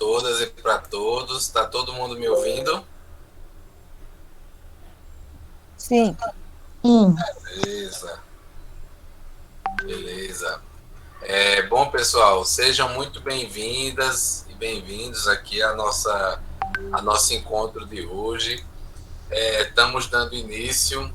todas e para todos. Está todo mundo me ouvindo? Sim. Beleza, beleza. Bom, pessoal, sejam muito bem-vindas e bem-vindos aqui a nosso encontro de hoje. Estamos dando início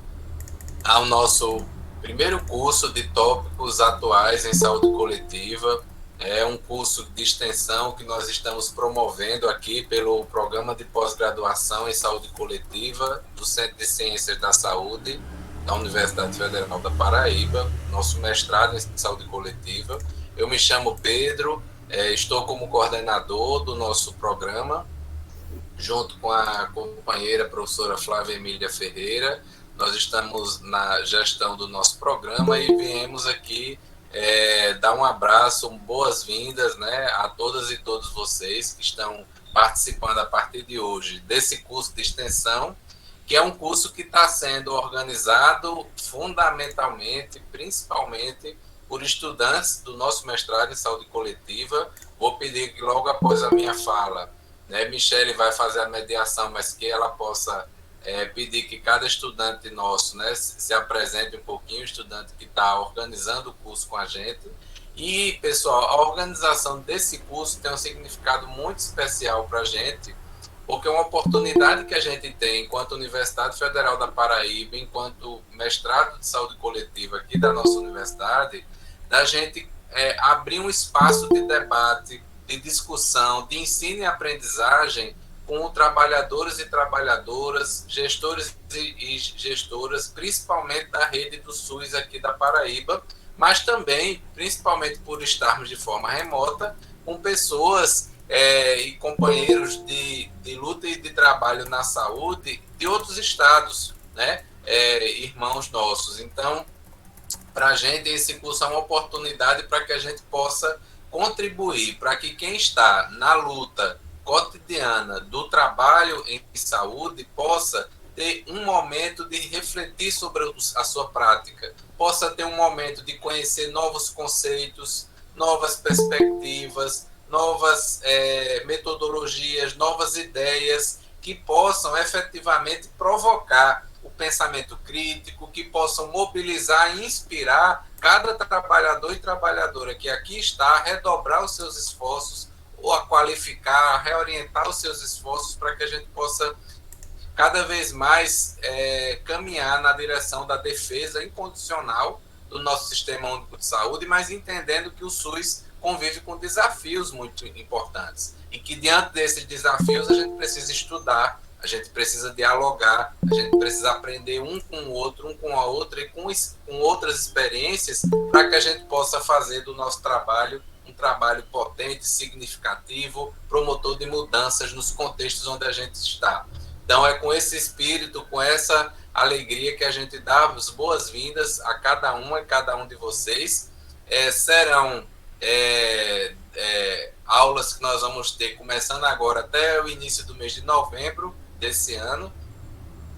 ao nosso primeiro curso de tópicos atuais em saúde coletiva. É um curso de extensão que nós estamos promovendo aqui pelo Programa de Pós-Graduação em Saúde Coletiva do Centro de Ciências da Saúde da Universidade Federal da Paraíba, nosso mestrado em saúde coletiva. Eu me chamo Pedro, estou como coordenador do nosso programa, junto com a companheira professora Flávia Emília Ferreira. Nós estamos na gestão do nosso programa e viemos aqui dar um abraço, boas-vindas, né, a todas e todos vocês que estão participando a partir de hoje desse curso de extensão, que é um curso que está sendo organizado fundamentalmente, principalmente, por estudantes do nosso mestrado em saúde coletiva. Vou pedir que logo após a minha fala, né, Michele vai fazer a mediação, mas que ela possa pedir que cada estudante nosso, né, se apresente um pouquinho, o estudante que está organizando o curso com a gente. E, pessoal, a organização desse curso tem um significado muito especial para a gente, porque é uma oportunidade que a gente tem, enquanto Universidade Federal da Paraíba, enquanto mestrado de saúde coletiva aqui da nossa universidade, da gente abrir um espaço de debate, de discussão, de ensino e aprendizagem com trabalhadores e trabalhadoras, gestores e gestoras, principalmente da rede do SUS aqui da Paraíba, mas também, principalmente por estarmos de forma remota, com pessoas e companheiros de luta e de trabalho na saúde de outros estados, né? Irmãos nossos. Então, para a gente, esse curso é uma oportunidade para que a gente possa contribuir para que quem está na luta cotidiana do trabalho em saúde possa ter um momento de refletir sobre a sua prática, possa ter um momento de conhecer novos conceitos, novas perspectivas, novas metodologias, novas ideias que possam efetivamente provocar o pensamento crítico, que possam mobilizar e inspirar cada trabalhador e trabalhadora que aqui está a redobrar os seus esforços ou a qualificar, a reorientar os seus esforços para que a gente possa cada vez mais caminhar na direção da defesa incondicional do nosso sistema único de saúde, mas entendendo que o SUS convive com desafios muito importantes e que diante desses desafios a gente precisa estudar, a gente precisa dialogar, a gente precisa aprender um com o outro, um com a outra e com outras experiências para que a gente possa fazer do nosso trabalho um trabalho potente, significativo, promotor de mudanças nos contextos onde a gente está. Então, é com esse espírito, com essa alegria que a gente dá as boas-vindas a cada uma e cada um de vocês. Serão aulas que nós vamos ter começando agora até o início do mês de novembro desse ano.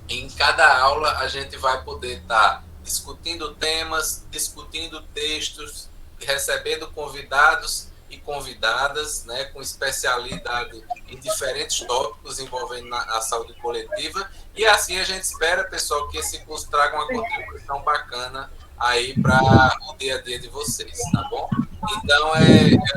Em cada aula, a gente vai poder estar discutindo temas, discutindo textos, recebendo convidados e convidadas, né, com especialidade em diferentes tópicos envolvendo a saúde coletiva. E assim a gente espera, pessoal, que esse curso traga uma contribuição bacana aí para o dia a dia de vocês, tá bom? Então,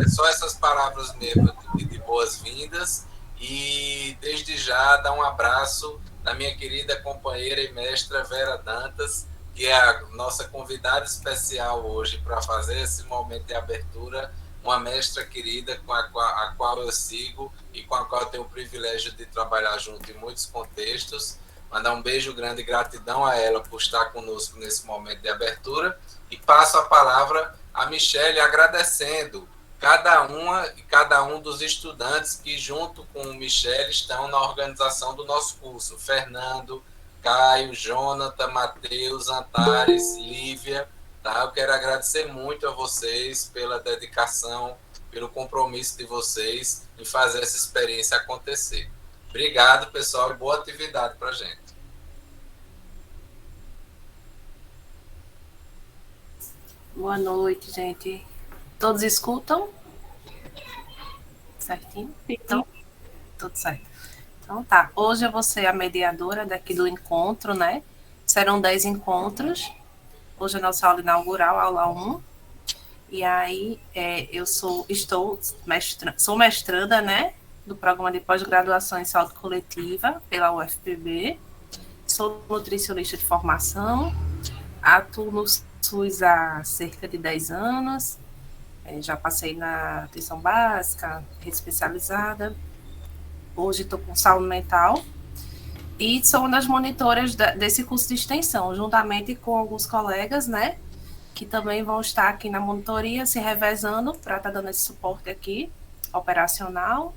só essas palavras mesmo de boas-vindas e desde já dar um abraço da minha querida companheira e mestra Vera Dantas, que é a nossa convidada especial hoje para fazer esse momento de abertura, uma mestra querida com a qual eu sigo e com a qual eu tenho o privilégio de trabalhar junto em muitos contextos. Mandar um beijo grande e gratidão a ela por estar conosco nesse momento de abertura e passo a palavra a Michele agradecendo cada uma e cada um dos estudantes que, junto com o Michele, estão na organização do nosso curso. Fernando, Caio, Jonathan, Matheus, Antares, Lívia. Tá? Eu quero agradecer muito a vocês pela dedicação, pelo compromisso de vocês em fazer essa experiência acontecer. Obrigado, pessoal, e boa atividade para a gente. Boa noite, gente. Todos escutam? Certinho? Então, tudo certo. Então tá, hoje eu vou ser a mediadora daqui do encontro, né? Serão 10 encontros. Hoje é a nossa aula inaugural, aula 1. E aí sou mestranda, né? Do programa de pós-graduação em saúde coletiva pela UFPB. Sou nutricionista de formação. Atuo no SUS há cerca de 10 anos. Já passei na atenção básica, rede especializada. Hoje estou com saúde mental e sou uma das monitoras desse curso de extensão, juntamente com alguns colegas, né, que também vão estar aqui na monitoria, se revezando para estar dando esse suporte aqui, operacional.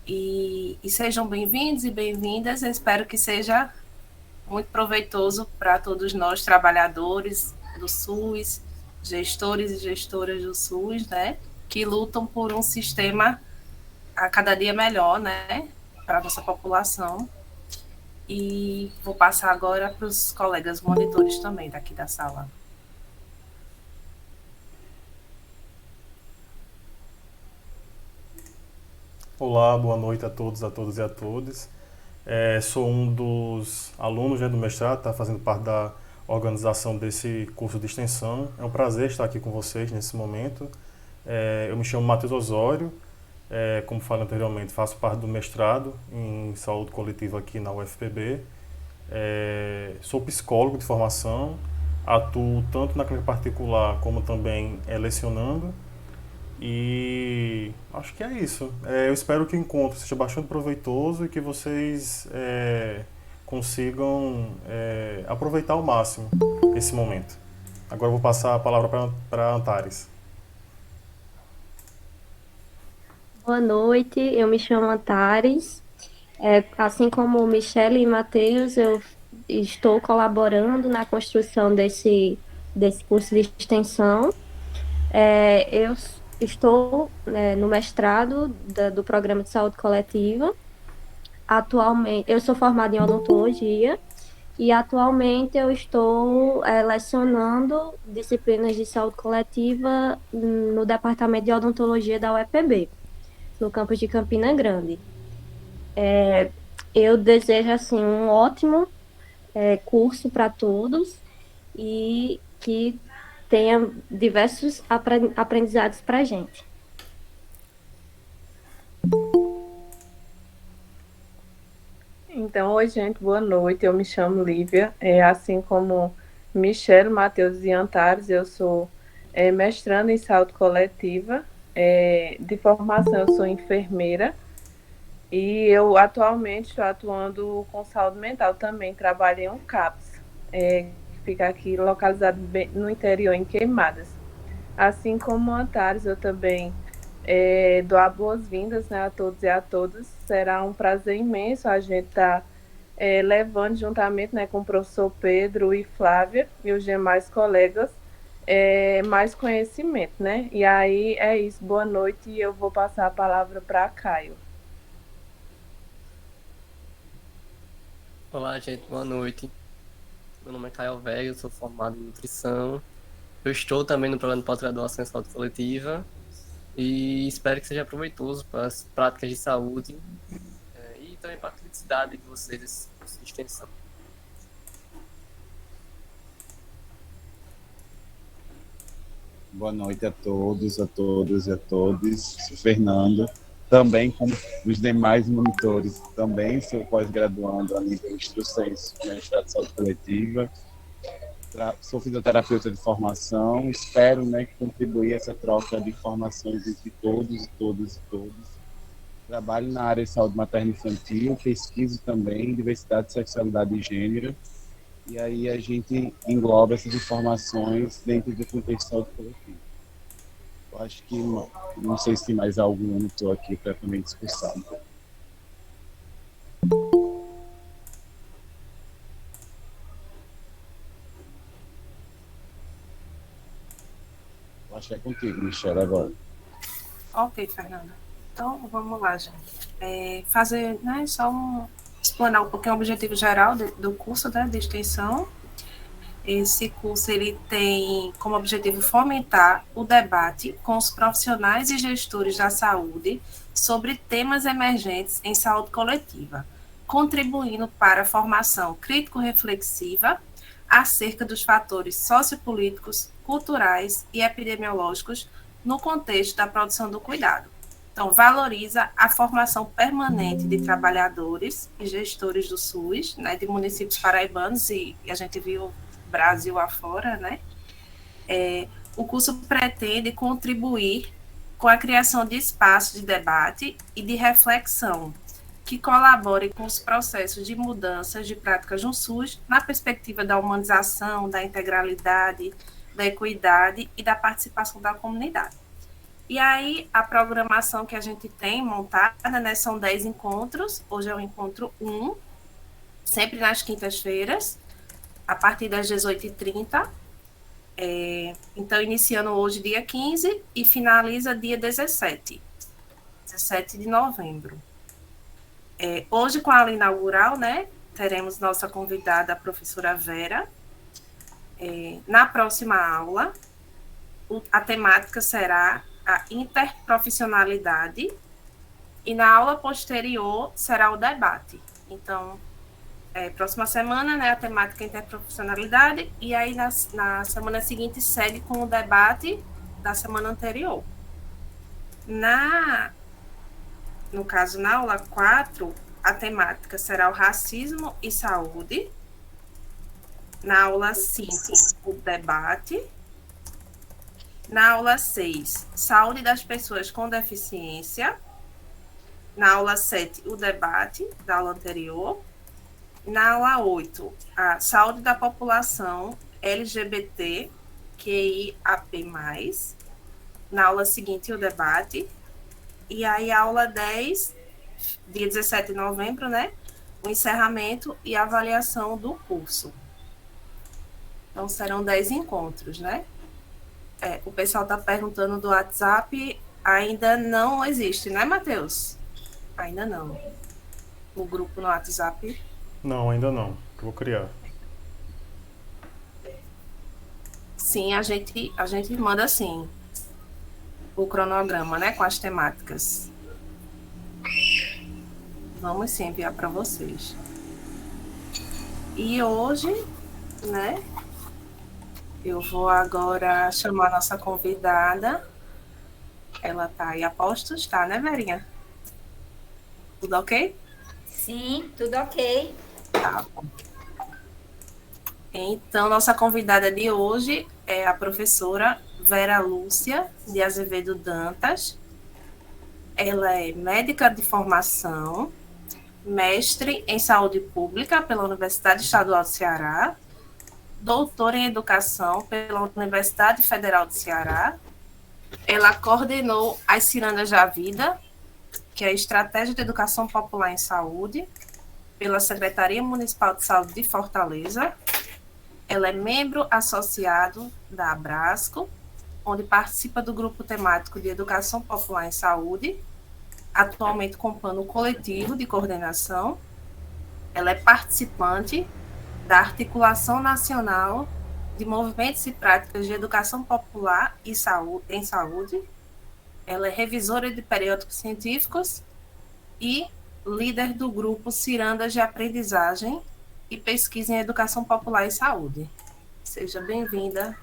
E sejam bem-vindos e bem-vindas. Eu espero que seja muito proveitoso para todos nós, trabalhadores do SUS, gestores e gestoras do SUS, né, que lutam por um sistema a cada dia melhor, né, para a nossa população. E vou passar agora para os colegas monitores também daqui da sala. Olá, boa noite a todos, a todas e a todos. Sou um dos alunos, né, do mestrado, está fazendo parte da organização desse curso de extensão. É um prazer estar aqui com vocês nesse momento. Eu me chamo Matheus Osório, como falei anteriormente, faço parte do mestrado em saúde coletiva aqui na UFPB. Sou psicólogo de formação, atuo tanto na clínica particular como também lecionando. E acho que é isso. Eu espero que o encontro seja bastante proveitoso e que vocês consigam aproveitar ao máximo esse momento. Agora eu vou passar a palavra para Antares. Boa noite, eu me chamo Antares. Assim como Michele e Matheus, eu estou colaborando na construção desse curso de extensão. Eu estou, no mestrado do Programa de Saúde Coletiva. Atualmente, eu sou formada em odontologia e atualmente eu estou lecionando disciplinas de saúde coletiva no Departamento de Odontologia da UEPB, no campus de Campina Grande. Eu desejo assim um ótimo curso para todos e que tenha diversos aprendizados para a gente. Então, oi, gente, boa noite. Eu me chamo Lívia. Assim como Michele, Matheus e Antares, eu sou mestranda em saúde coletiva. De formação, eu sou enfermeira. E eu atualmente estou atuando com saúde mental também. Trabalho em um CAPS, que fica aqui localizado no interior, em Queimadas. Assim como Antares, eu também dou as boas-vindas, né, a todos e a todas. Será um prazer imenso a gente estar levando juntamente, né, com o professor Pedro e Flávia e os demais colegas mais conhecimento, né? E aí é isso. Boa noite e eu vou passar a palavra para Caio. Olá, gente, boa noite. Meu nome é Caio Velho, sou formado em nutrição. Eu estou também no programa de pós-graduação em saúde coletiva e espero que seja proveitoso para as práticas de saúde e também para a criticidade de vocês desse curso de extensão. Boa noite a todos, a todas e a todos. Sou Fernando, também como os demais monitores, também sou pós-graduando a nível de senso, mestrado de saúde coletiva. Sou fisioterapeuta de formação, espero, né, contribuir essa troca de informações entre todos e todas e todos. Trabalho na área de saúde materna e infantil, pesquiso também diversidade, sexualidade e gênero. E aí a gente engloba essas informações dentro do contexto de saúde coletiva. Eu acho que não sei se tem mais algum monitor aqui para também discussar um pouco. Acho que é contigo, Michele, agora. Ok, Fernanda. Então, vamos lá, gente. Fazer, né, só explanar um pouquinho o objetivo geral do curso, né, de extensão. Esse curso ele tem como objetivo fomentar o debate com os profissionais e gestores da saúde sobre temas emergentes em saúde coletiva, contribuindo para a formação crítico-reflexiva acerca dos fatores sociopolíticos, culturais e epidemiológicos no contexto da produção do cuidado. Então, valoriza a formação permanente de trabalhadores e gestores do SUS, né, de municípios paraibanos, e a gente viu Brasil afora, né? O curso pretende contribuir com a criação de espaços de debate e de reflexão que colaborem com os processos de mudanças de práticas no SUS na perspectiva da humanização, da integralidade, da equidade e da participação da comunidade. E aí, a programação que a gente tem montada, né, são 10 encontros, hoje é o encontro 1, sempre nas quintas-feiras, a partir das 18h30. Então, iniciando hoje, dia 15, e finaliza dia 17 de novembro. Hoje, com a aula inaugural, né, teremos nossa convidada, a professora Vera. Na próxima aula, a temática será a interprofissionalidade, e na aula posterior será o debate. Então, próxima semana, né, a temática interprofissionalidade, e aí na semana seguinte segue com o debate da semana anterior. No caso, na aula 4, a temática será o racismo e saúde. Na aula 5, o debate. Na aula 6, saúde das pessoas com deficiência. Na aula 7, o debate da aula anterior. Na aula 8, a saúde da população LGBT, QIAP+. Na aula seguinte, o debate. E aí, a aula 10, dia 17 de novembro, né? O encerramento e avaliação do curso. Então, serão 10 encontros, né? O pessoal está perguntando do WhatsApp, ainda não existe, né, Matheus? Ainda não. O grupo no WhatsApp. Não, ainda não. Vou criar. Sim, a gente manda sim o cronograma, né, com as temáticas. Vamos sim enviar para vocês. E hoje, né, eu vou agora chamar a nossa convidada. Ela tá aí a postos, tá, né, Verinha? Tudo ok? Sim, tudo ok. Tá bom. Então, nossa convidada de hoje é a professora Vera Lúcia de Azevedo Dantas. Ela é médica de formação, mestre em saúde pública pela Universidade Estadual do Ceará, doutora em educação pela Universidade Federal do Ceará. Ela coordenou as Cirandas da Vida, que é a Estratégia de Educação Popular em Saúde, pela Secretaria Municipal de Saúde de Fortaleza. Ela é membro associado da Abrasco, onde participa do grupo temático de Educação Popular em Saúde, atualmente compondo o coletivo de coordenação. Ela é participante da Articulação Nacional de Movimentos e Práticas de Educação Popular e em Saúde. Ela é revisora de periódicos científicos e líder do grupo Cirandas de Aprendizagem e Pesquisa em Educação Popular e Saúde. Seja bem-vinda.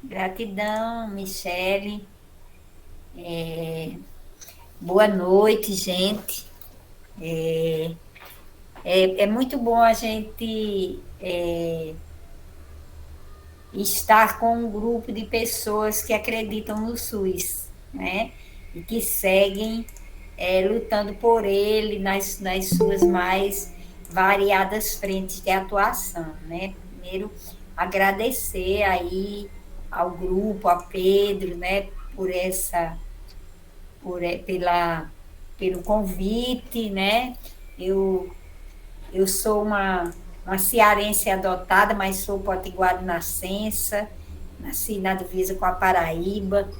Gratidão, Michele. Boa noite, gente. É muito bom a gente estar com um grupo de pessoas que acreditam no SUS, né? E que seguem lutando por ele nas suas mais variadas frentes de atuação, né? Primeiro, agradecer aí ao grupo, a Pedro, né, pelo convite, né? Eu sou uma cearense adotada, mas sou potiguara de nascença, nasci na divisa com a Paraíba.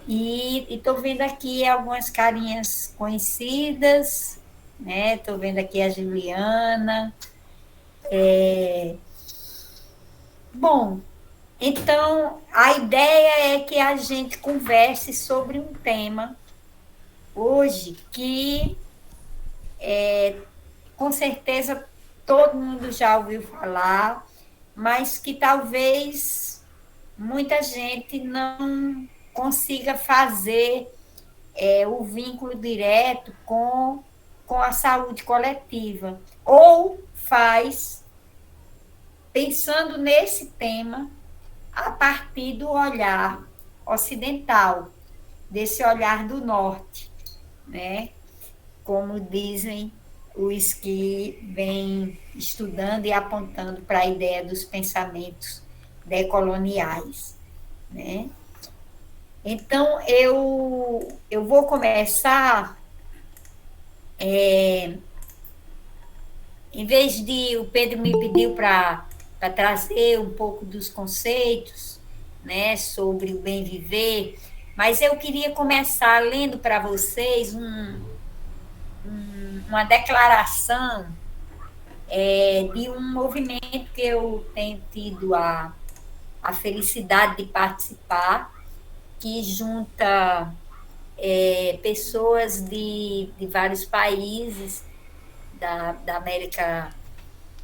E estou vendo aqui algumas carinhas conhecidas, né? Estou vendo aqui a Juliana. Bom, então a ideia é que a gente converse sobre um tema hoje que com certeza todo mundo já ouviu falar, mas que talvez muita gente não consiga fazer o vínculo direto com a saúde coletiva, ou faz pensando nesse tema a partir do olhar ocidental, desse olhar do norte, né? Como dizem os que vêm estudando e apontando para a ideia dos pensamentos decoloniais, né? Então, eu vou começar, em vez de, o Pedro me pediu para trazer um pouco dos conceitos, né, sobre o bem viver, mas eu queria começar lendo para vocês uma declaração de um movimento que eu tenho tido a felicidade de participar, que junta pessoas de vários países da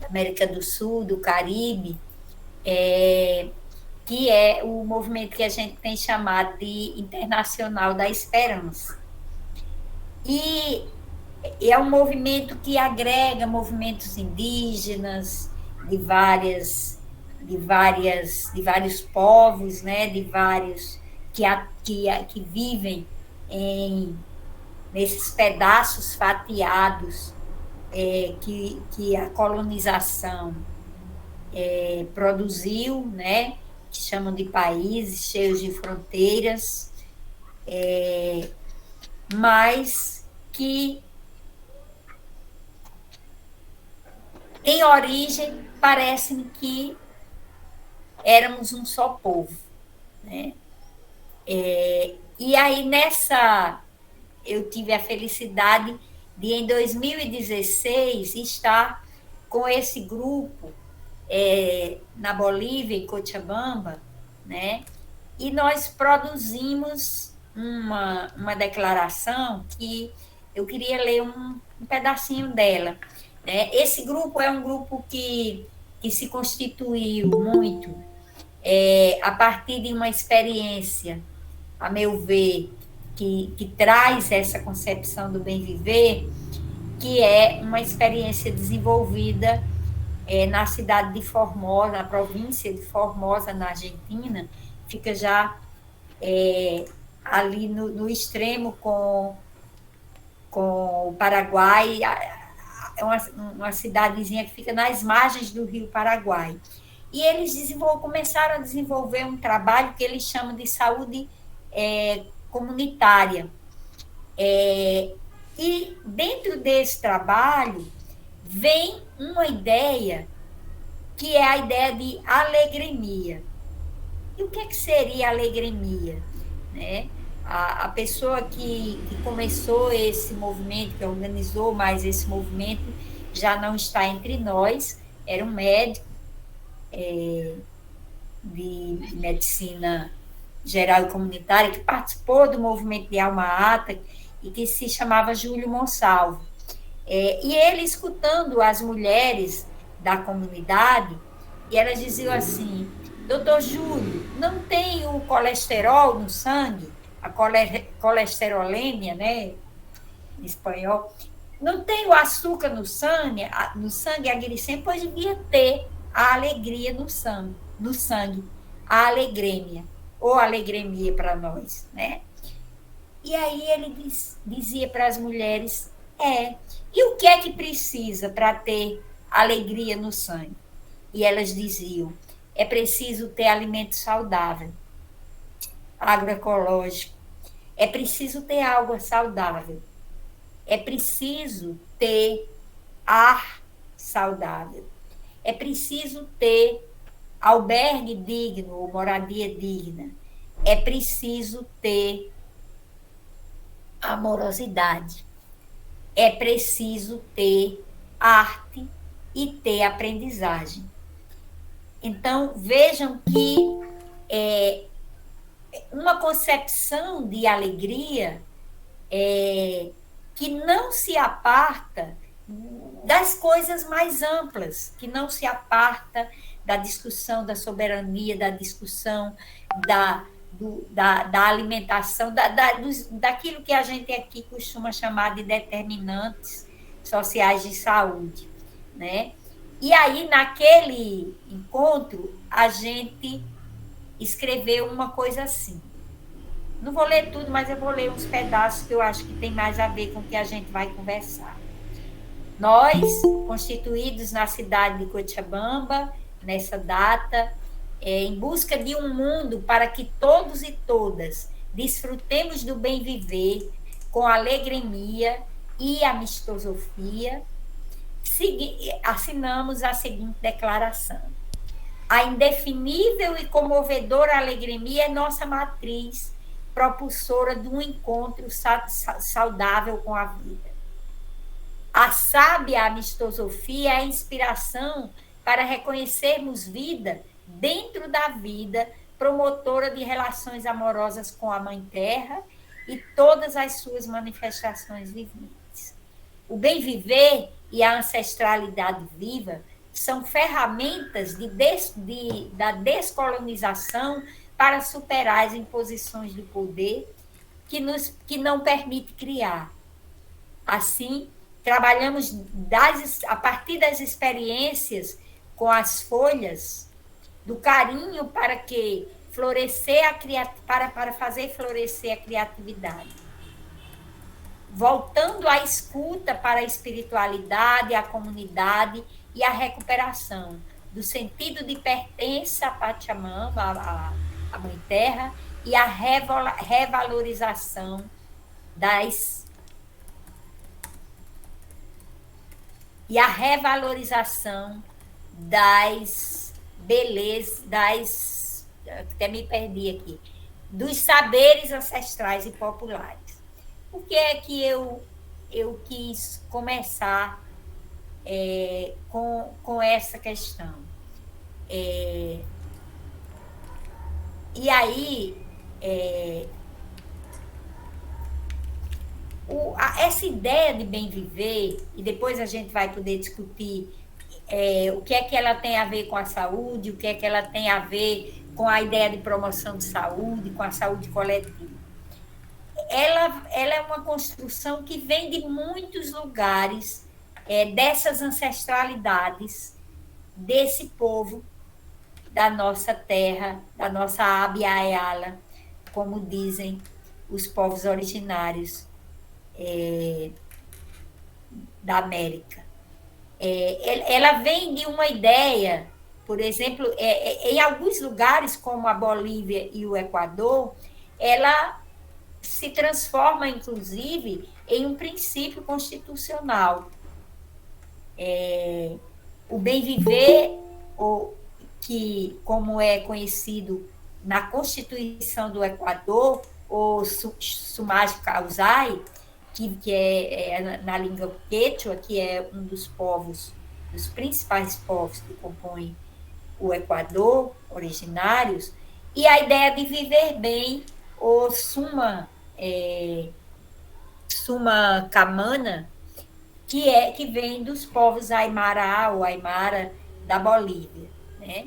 América do Sul, do Caribe, que é o movimento que a gente tem chamado de Internacional da Esperança. E é um movimento que agrega movimentos indígenas de vários povos, né, de vários que vivem nesses pedaços fatiados que a colonização produziu, né, que chamam de países cheios de fronteiras, mas que em origem parece-me que éramos um só povo, né? E aí eu tive a felicidade de, em 2016, estar com esse grupo na Bolívia, em Cochabamba, né? E nós produzimos uma declaração que eu queria ler um pedacinho dela, né? Esse grupo é um grupo que se constituiu muito a partir de uma experiência, a meu ver, que traz essa concepção do bem viver, que é uma experiência desenvolvida na cidade de Formosa, na província de Formosa, na Argentina, fica já ali no extremo com o Paraguai, é uma cidadezinha que fica nas margens do Rio Paraguai. E eles começaram a desenvolver um trabalho que eles chamam de saúde comunitária. E dentro desse trabalho vem uma ideia que é a ideia de alegremia. E o que seria alegremia? Né? A pessoa que começou esse movimento, que organizou mais esse movimento, já não está entre nós, era um médico de medicina geral e comunitária, que participou do movimento de Alma Ata e que se chamava Júlio Monsalvo. E ele, escutando as mulheres da comunidade, e elas diziam assim: doutor Júlio, não tem o colesterol no sangue, a colesterolêmia, né, em espanhol, não tem o açúcar no sangue, a glicemia, pois devia ter a alegria no sangue, a alegremia, ou alegremia para nós, né? E aí ele dizia para as mulheres, e o que é que precisa para ter alegria no sangue? E elas diziam, é preciso ter alimento saudável, agroecológico, é preciso ter água saudável, é preciso ter ar saudável, é preciso ter albergue digno ou moradia digna, é preciso ter amorosidade. é preciso ter arte e ter aprendizagem. Então, vejam que uma concepção de alegria que não se aparta das coisas mais amplas, que não se aparta da discussão da soberania, da discussão da alimentação, daquilo que a gente aqui costuma chamar de determinantes sociais de saúde, né? E aí, naquele encontro, a gente escreveu uma coisa assim. Não vou ler tudo, mas eu vou ler uns pedaços que eu acho que tem mais a ver com o que a gente vai conversar. Nós, constituídos na cidade de Cochabamba, nessa data, em busca de um mundo para que todos e todas desfrutemos do bem viver com alegria e amistosofia, assinamos a seguinte declaração: a indefinível e comovedora alegria é nossa matriz propulsora de um encontro saudável com a vida. A sábia amistosofia é a inspiração para reconhecermos vida dentro da vida, promotora de relações amorosas com a Mãe Terra e todas as suas manifestações viventes. O bem viver e a ancestralidade viva são ferramentas da descolonização para superar as imposições do poder que não permite criar. Assim, trabalhamos a partir das experiências com as folhas do carinho para fazer florescer a criatividade. Voltando à escuta para a espiritualidade, a comunidade e a recuperação do sentido de pertença à Pachamama, à Mãe Terra, e a revalorização das belezas, até me perdi aqui, dos saberes ancestrais e populares. Por que é que eu quis começar com essa questão? E aí, essa ideia de bem viver, e depois a gente vai poder discutir o que é que ela tem a ver com a saúde, o que é que ela tem a ver com a ideia de promoção de saúde, com a saúde coletiva. Ela é uma construção que vem de muitos lugares, dessas ancestralidades, desse povo da nossa terra, da nossa Abya Yala, como dizem os povos originários da América. Ela vem de uma ideia, por exemplo, em alguns lugares, como a Bolívia e o Equador, ela se transforma, inclusive, em um princípio constitucional. O bem viver, que, como é conhecido na Constituição do Equador, o Sumaj Kausai, que é na língua quechua, que é um dos principais povos que compõem o Equador, originários, e a ideia de viver bem, o Suma Camana, que vem dos povos Aymara ou Aymara da Bolívia, né?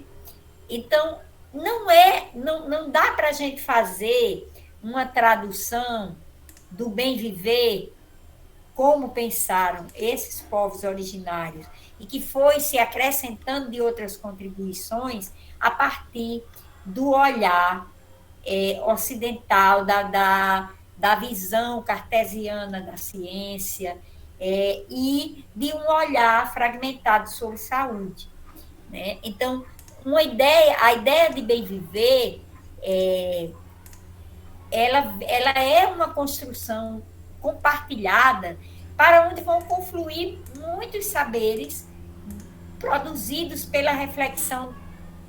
Então, não dá para a gente fazer uma tradução do bem viver como pensaram esses povos originários e que foi se acrescentando de outras contribuições a partir do olhar ocidental, da visão cartesiana da ciência, e de um olhar fragmentado sobre saúde, né? Então, a ideia de bem viver, ela é uma construção compartilhada para onde vão confluir muitos saberes produzidos pela reflexão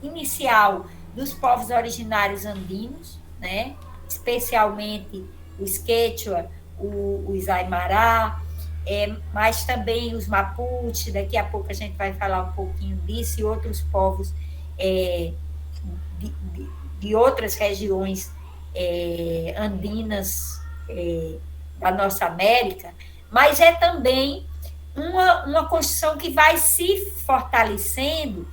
inicial dos povos originários andinos, né? Especialmente os Quechua, os Aymara, mas também os Mapuche, daqui a pouco a gente vai falar um pouquinho disso, e outros povos de outras regiões andinas da nossa América, mas é também uma construção que vai se fortalecendo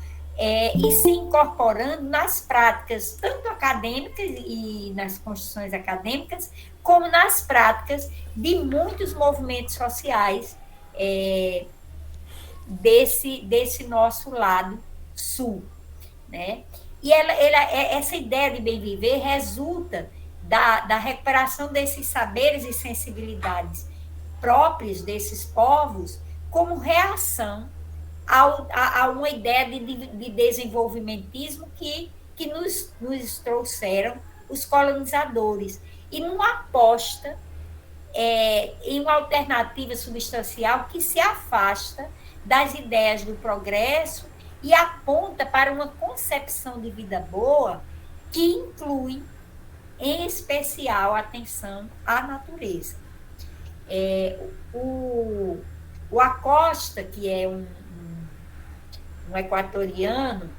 e se incorporando nas práticas, tanto acadêmicas e nas construções acadêmicas, como nas práticas de muitos movimentos sociais desse nosso lado sul, né? E essa ideia de bem viver resulta da recuperação desses saberes e sensibilidades próprios desses povos como reação a uma ideia de desenvolvimentismo que nos trouxeram os colonizadores, e numa aposta em uma alternativa substancial que se afasta das ideias do progresso e aponta para uma concepção de vida boa que inclui, em especial, a atenção à natureza. O Acosta, que é um equatoriano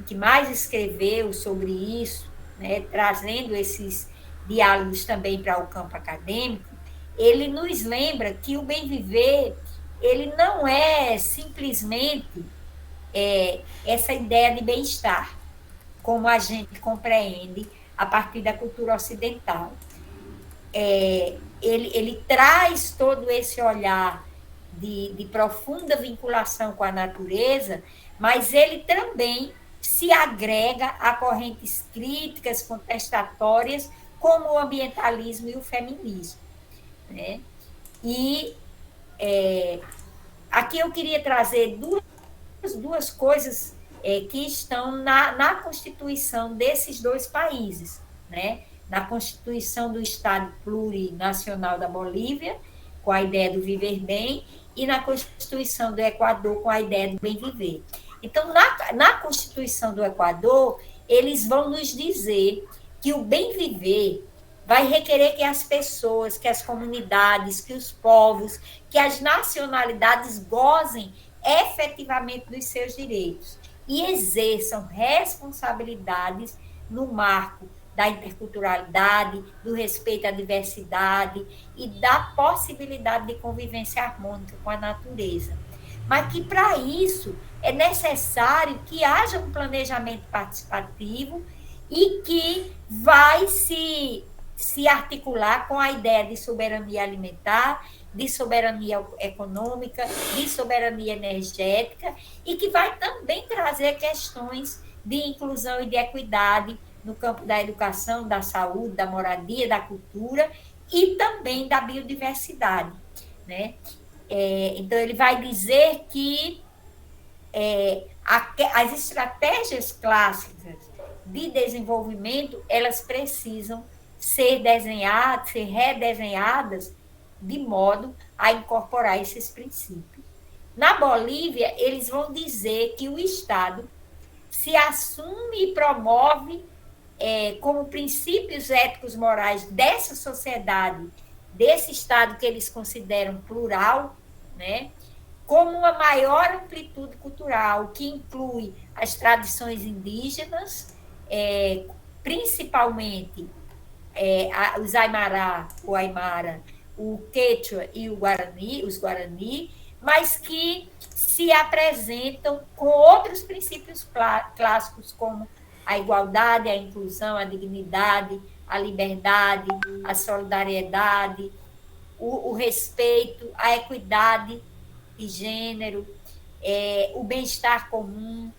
que mais escreveu sobre isso, né, trazendo esses diálogos também para o campo acadêmico, ele nos lembra que o bem viver ele não é simplesmente essa ideia de bem-estar, como a gente compreende a partir da cultura ocidental. Ele traz todo esse olhar de profunda vinculação com a natureza, mas ele também se agrega a correntes críticas, contestatórias, como o ambientalismo e o feminismo, né? E aqui eu queria trazer duas coisas que estão na Constituição desses dois países, né? Na Constituição do Estado Plurinacional da Bolívia, com a ideia do viver bem, e na Constituição do Equador, com a ideia do bem viver. Então, na Constituição do Equador, eles vão nos dizer que o bem viver vai requerer que as pessoas, que as comunidades, que os povos, que as nacionalidades gozem efetivamente dos seus direitos e exerçam responsabilidades no marco da interculturalidade, do respeito à diversidade e da possibilidade de convivência harmônica com a natureza. Mas que, para isso, é necessário que haja um planejamento participativo e que vai se articular com a ideia de soberania alimentar, de soberania econômica, de soberania energética, e que vai também trazer questões de inclusão e de equidade no campo da educação, da saúde, da moradia, da cultura e também da biodiversidade, né? Então, ele vai dizer que as estratégias clássicas de desenvolvimento, elas precisam ser desenhadas, ser redesenhadas de modo a incorporar esses princípios. Na Bolívia, eles vão dizer que o Estado se assume e promove como princípios éticos morais dessa sociedade, desse Estado que eles consideram plural, né, como uma maior amplitude cultural, que inclui as tradições indígenas, principalmente os Aymara, o Aymara, o Quechua e os Guarani, mas que se apresentam com outros princípios clássicos, como a igualdade, a inclusão, a dignidade, a liberdade, a solidariedade, o respeito, a equidade de gênero, o bem-estar comum,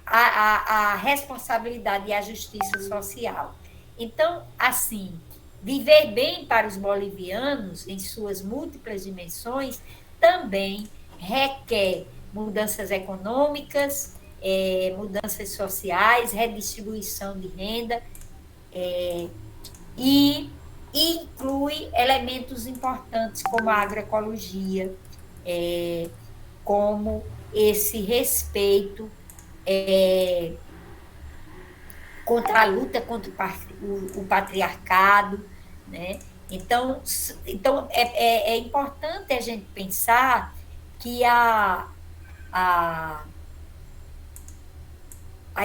a responsabilidade e a justiça social. Então, assim, viver bem para os bolivianos, em suas múltiplas dimensões, também requer mudanças econômicas, mudanças sociais, redistribuição de renda, e inclui elementos importantes como a agroecologia, como esse respeito contra a luta contra o patriarcado, né? Então é importante a gente pensar que a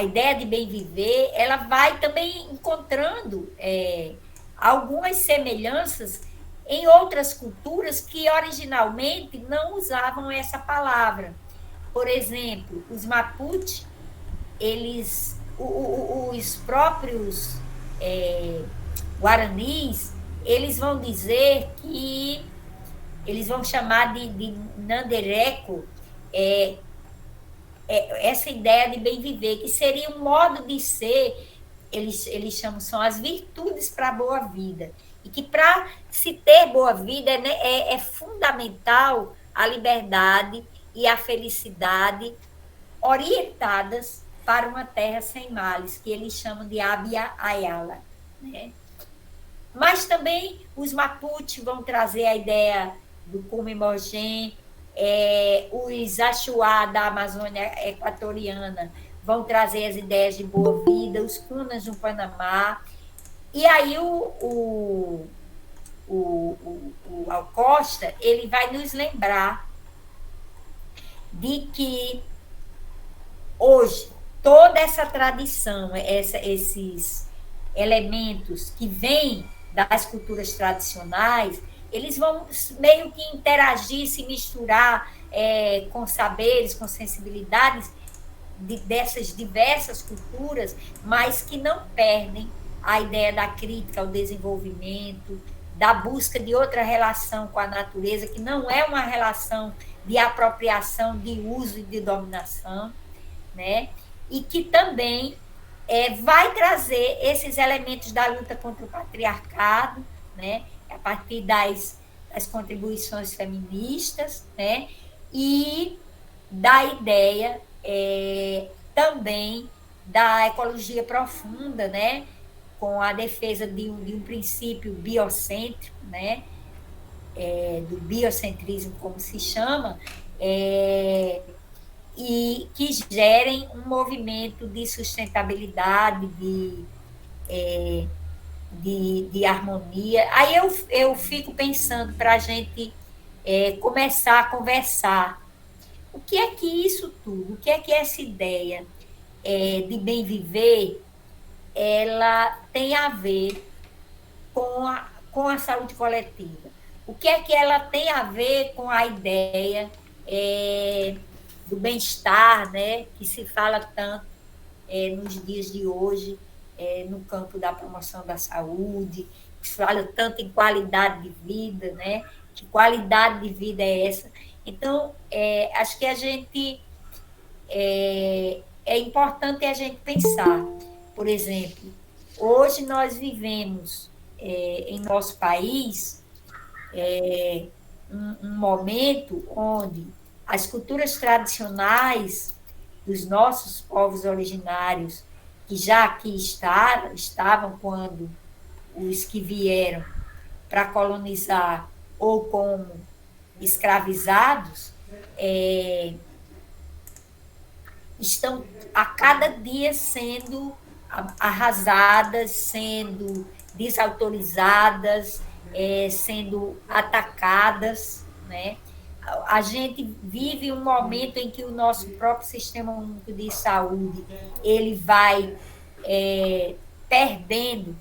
ideia de bem viver, ela vai também encontrando algumas semelhanças em outras culturas que originalmente não usavam essa palavra. Por exemplo, os Mapuche, os próprios Guaranis, eles vão dizer que eles vão chamar de Nandereco, essa ideia de bem viver, que seria um modo de ser, eles chamam, são as virtudes para a boa vida. E que para se ter boa vida é fundamental a liberdade e a felicidade orientadas para uma terra sem males, que eles chamam de Abya Ayala, né? Mas também os Mapuche vão trazer a ideia do Kumemogé, os Achuá da Amazônia Equatoriana vão trazer as ideias de boa vida, os Kunas no Panamá. E aí o Costa, ele vai nos lembrar de que hoje toda essa tradição, esses elementos que vêm das culturas tradicionais, eles vão meio que interagir, se misturar com saberes, com sensibilidades dessas diversas culturas, mas que não perdem a ideia da crítica ao desenvolvimento, da busca de outra relação com a natureza, que não é uma relação de apropriação, de uso e de dominação, né? E que também vai trazer esses elementos da luta contra o patriarcado, né? A partir das contribuições feministas, né? E da ideia também da ecologia profunda, né? Com a defesa de um princípio biocêntrico, né? Do biocentrismo, como se chama, e que gerem um movimento de sustentabilidade, de harmonia. Aí eu fico pensando para a gente começar a conversar. O que é que isso tudo, o que é que essa ideia de bem viver, ela tem a ver com a saúde coletiva? O que é que ela tem a ver com a ideia do bem-estar, né, que se fala tanto nos dias de hoje, no campo da promoção da saúde, que se fala tanto em qualidade de vida, né? Que qualidade de vida é essa? Então, acho que a gente é importante a gente pensar. Por exemplo, hoje nós vivemos em nosso país um momento onde as culturas tradicionais dos nossos povos originários, que já aqui estavam quando os que vieram para colonizar ou como escravizados, estão a cada dia sendo arrasadas, sendo desautorizadas, sendo atacadas, né? A gente vive um momento em que o nosso próprio sistema único de saúde ele vai perdendo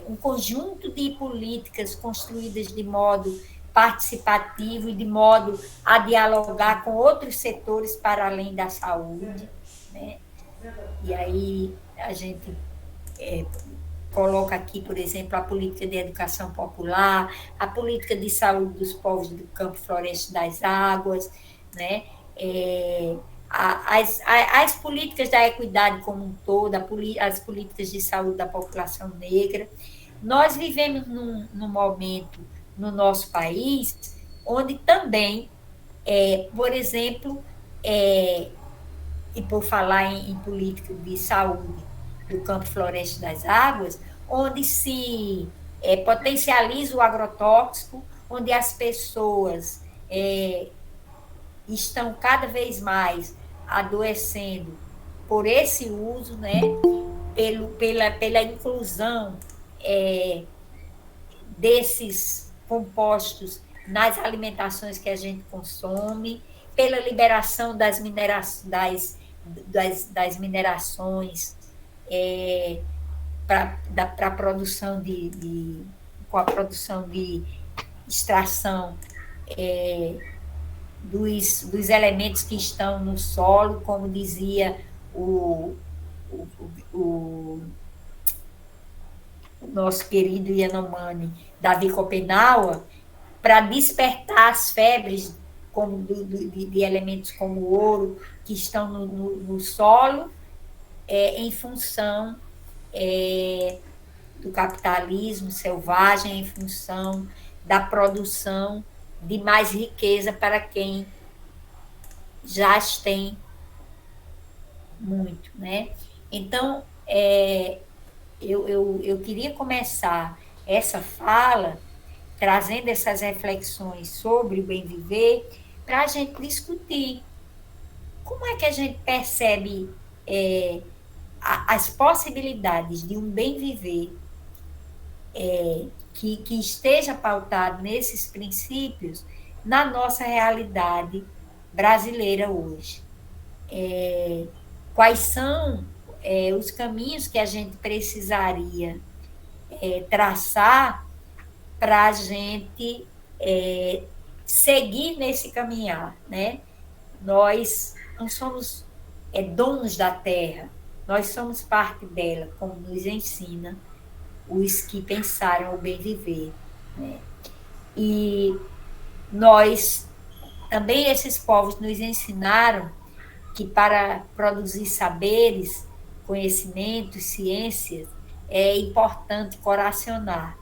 um conjunto de políticas construídas de modo participativo e de modo a dialogar com outros setores para além da saúde, né? E aí a gente coloca aqui, por exemplo, a política de educação popular, a política de saúde dos povos do campo floresta das águas, né? As políticas da equidade como um todo, as políticas de saúde da população negra. Nós vivemos num momento no nosso país onde também, por exemplo, e por falar em política de saúde do campo floresta das águas, onde se potencializa o agrotóxico, onde as pessoas estão cada vez mais adoecendo por esse uso, né? Pela inclusão desses compostos nas alimentações que a gente consome, pela liberação das minerações para a produção com a produção de extração dos elementos que estão no solo, como dizia o nosso querido Yanomami, Davi Copenauer, para despertar as febres de elementos como o ouro, que estão no solo, em função do capitalismo selvagem, em função da produção de mais riqueza para quem já as tem muito, né? Então, eu queria começar essa fala trazendo essas reflexões sobre o bem viver para a gente discutir como é que a gente percebe as possibilidades de um bem viver que esteja pautado nesses princípios na nossa realidade brasileira hoje. Quais são os caminhos que a gente precisaria traçar para a gente seguir nesse caminhar, né? Nós não somos donos da terra, nós somos parte dela, como nos ensina os que pensaram o bem viver, né? E nós, também esses povos nos ensinaram que para produzir saberes, conhecimentos, ciências, é importante coracionar.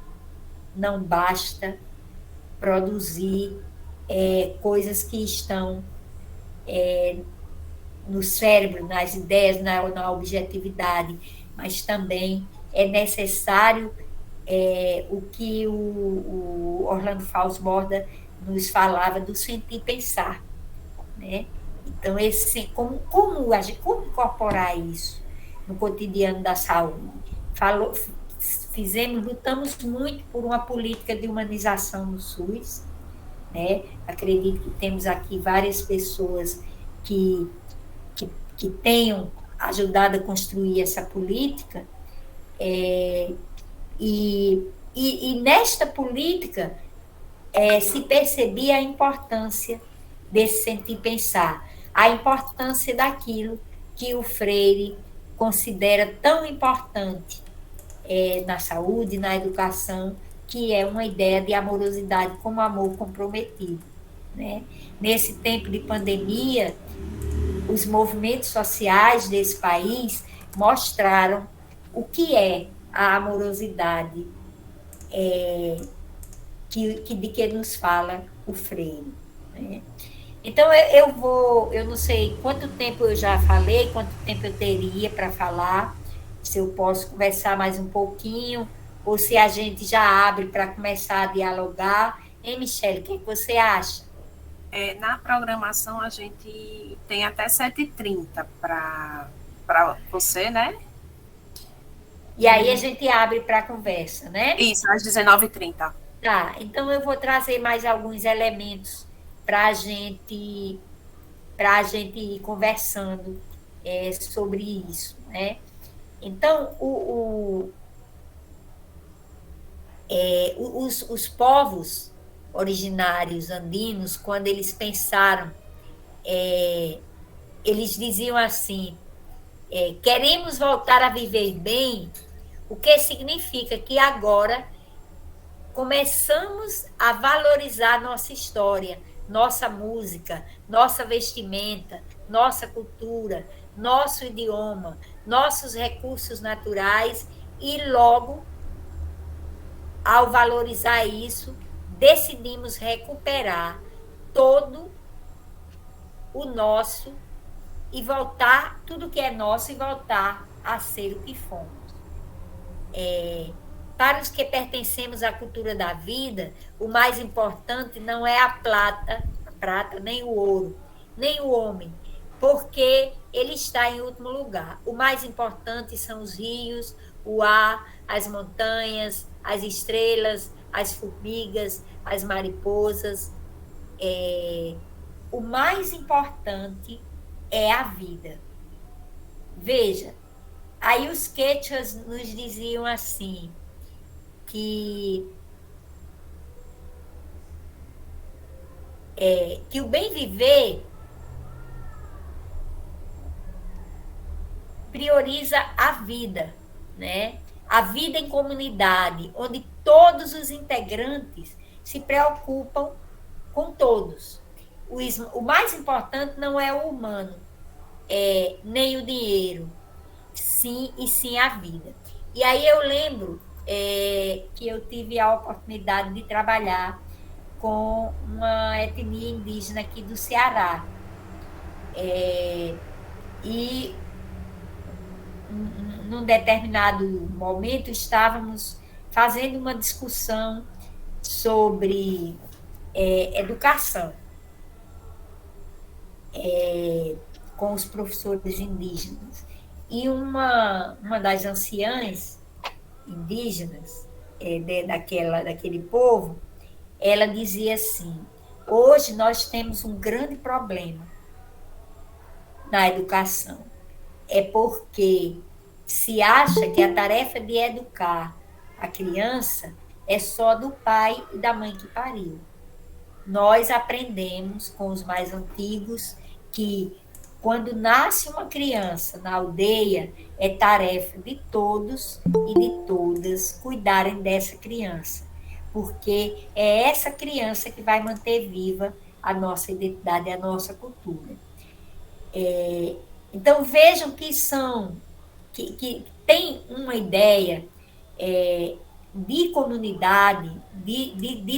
Não basta produzir coisas que estão no cérebro, nas ideias, na objetividade, mas também é necessário o que o Orlando Fausto Borda nos falava do sentir e pensar, né? Então, como incorporar isso no cotidiano da saúde? Lutamos muito por uma política de humanização no SUS, né? Acredito que temos aqui várias pessoas que tenham ajudado a construir essa política, e nesta política se percebia a importância desse sentir pensar, a importância daquilo que o Freire considera tão importante na saúde, na educação, que é uma ideia de amorosidade como amor comprometido, né? Nesse tempo de pandemia, os movimentos sociais desse país mostraram o que é a amorosidade de que nos fala o Freire, né? Então, eu não sei quanto tempo eu já falei, quanto tempo eu teria para falar, se eu posso conversar mais um pouquinho, ou se a gente já abre para começar a dialogar. Hein, Michele, o que você acha? Na programação, a gente tem até 7h30 para você, né? E aí a gente abre para a conversa, né? Isso, às 19h30. Tá, então eu vou trazer mais alguns elementos para a gente ir conversando sobre isso, né? Então, os povos originários andinos, quando eles pensaram, eles diziam assim, queremos voltar a viver bem, o que significa que agora começamos a valorizar nossa história, nossa música, nossa vestimenta, nossa cultura, nosso idioma, nossos recursos naturais, e logo, ao valorizar isso, decidimos recuperar todo o nosso e voltar, tudo que é nosso, e voltar a ser o que fomos. Para os que pertencemos à cultura da vida, o mais importante não é a prata, nem o ouro, nem o homem, porque ele está em último lugar. O mais importante são os rios, o ar, as montanhas, as estrelas, as formigas, as mariposas. O mais importante é a vida. Veja, aí os quechuas nos diziam assim, que o bem viver prioriza a vida, né? A vida em comunidade, onde todos os integrantes se preocupam com todos. O mais importante não é o humano, nem o dinheiro, sim a vida. E aí eu lembro que eu tive a oportunidade de trabalhar com uma etnia indígena aqui do Ceará. E num determinado momento estávamos fazendo uma discussão sobre educação com os professores indígenas. E uma das anciãs indígenas daquele povo, ela dizia assim: hoje nós temos um grande problema na educação. É porque se acha que a tarefa de educar a criança é só do pai e da mãe que pariu. Nós aprendemos com os mais antigos que quando nasce uma criança na aldeia, é tarefa de todos e de todas cuidarem dessa criança, porque é essa criança que vai manter viva a nossa identidade e a nossa cultura. Então, vejam que tem uma ideia de comunidade, de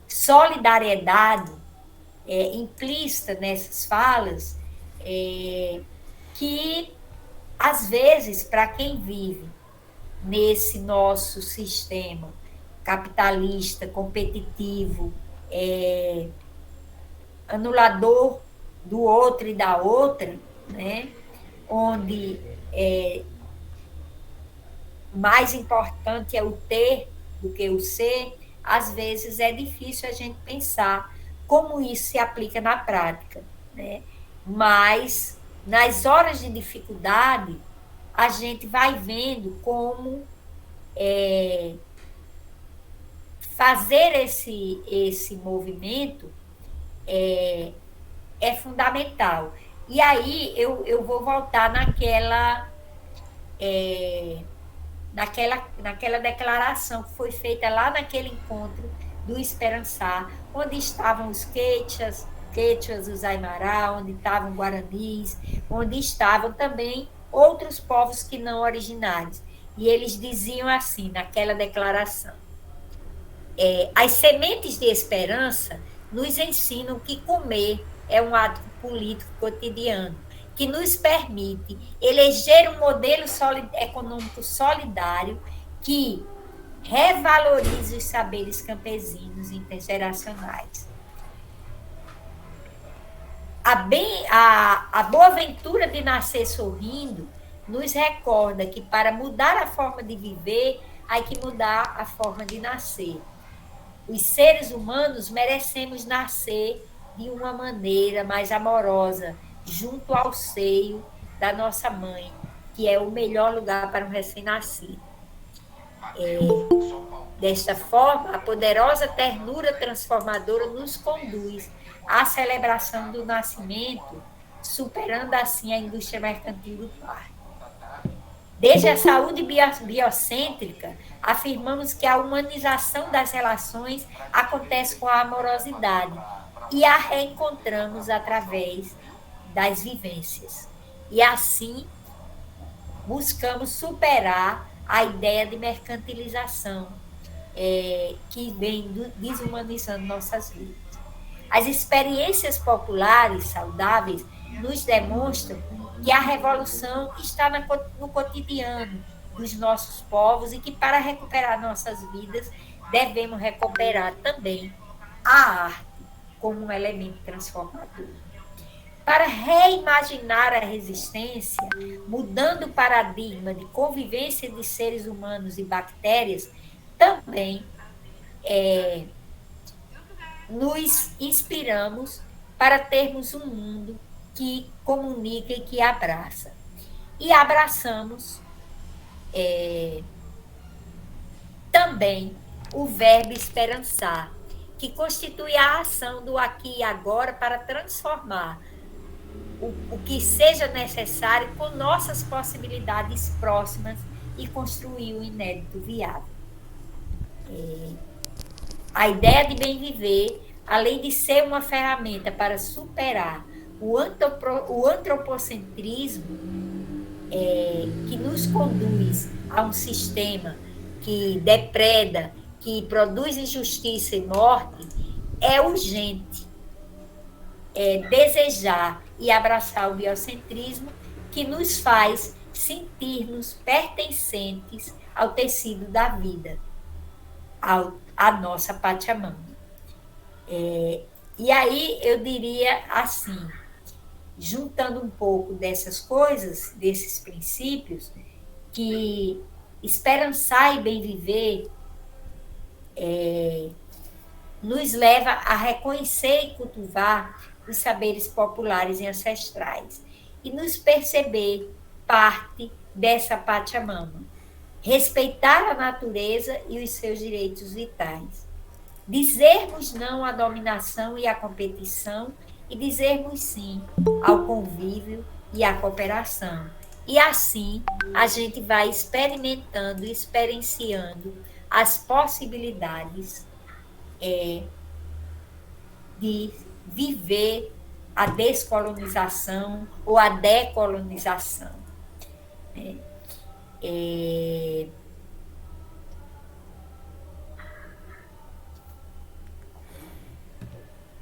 solidariedade implícita nessas falas, que, às vezes, para quem vive nesse nosso sistema capitalista, competitivo, anulador do outro e da outra, né? Onde mais importante é o ter do que o ser, às vezes é difícil a gente pensar como isso se aplica na prática, né? Mas, nas horas de dificuldade, a gente vai vendo como fazer esse movimento é fundamental. E aí eu vou voltar naquela declaração que foi feita lá naquele encontro do Esperançar, onde estavam os quechuas, os aimará, onde estavam guaranis, onde estavam também outros povos que não originários. E eles diziam assim, naquela declaração: as sementes de esperança nos ensinam que comer é um ato político cotidiano, que nos permite eleger um modelo econômico solidário que revalorize os saberes campesinos intergeracionais. A boa ventura de nascer sorrindo nos recorda que para mudar a forma de viver, há que mudar a forma de nascer. Os seres humanos merecemos nascer de uma maneira mais amorosa, junto ao seio da nossa mãe, que é o melhor lugar para um recém-nascido. Desta forma, a poderosa ternura transformadora nos conduz à celebração do nascimento, superando assim a indústria mercantil do parto. Desde a saúde biocêntrica, afirmamos que a humanização das relações acontece com a amorosidade e a reencontramos através das vivências. E assim, buscamos superar a ideia de mercantilização que vem desumanizando nossas vidas. As experiências populares saudáveis nos demonstram que a revolução está no cotidiano dos nossos povos e que, para recuperar nossas vidas, devemos recuperar também a arte como um elemento transformador. Para reimaginar a resistência, mudando o paradigma de convivência de seres humanos e bactérias, também nos inspiramos para termos um mundo que comunica e que abraça. E abraçamos também o verbo esperançar, que constitui a ação do aqui e agora para transformar o que seja necessário com nossas possibilidades próximas e construir o inédito viável. A ideia de bem viver, além de ser uma ferramenta para superar o antropocentrismo, que nos conduz a um sistema que depreda, que produz injustiça e morte, é urgente desejar e abraçar o biocentrismo, que nos faz sentir-nos pertencentes ao tecido da vida, à nossa Pachamama. E aí eu diria assim, juntando um pouco dessas coisas, desses princípios, que esperançar e bem viver nos leva a reconhecer e cultivar os saberes populares e ancestrais e nos perceber parte dessa Pachamama, respeitar a natureza e os seus direitos vitais, dizermos não à dominação e à competição e dizermos sim ao convívio e à cooperação. E assim a gente vai experimentando, experienciando as possibilidades de viver a descolonização ou a decolonização.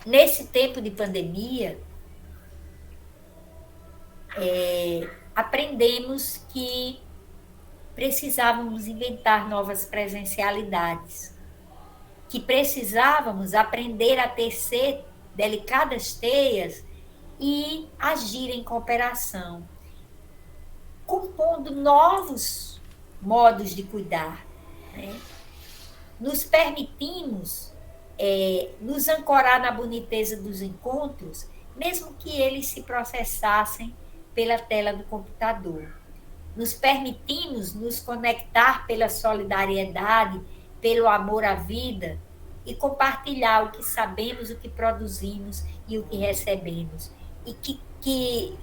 Nesse tempo de pandemia, aprendemos que precisávamos inventar novas presencialidades, que precisávamos aprender a tecer delicadas teias e agir em cooperação, compondo novos modos de cuidar. Nos permitimos nos ancorar na boniteza dos encontros, mesmo que eles se processassem pela tela do computador. Nos permitimos nos conectar pela solidariedade, pelo amor à vida e compartilhar o que sabemos, o que produzimos e o que recebemos. E que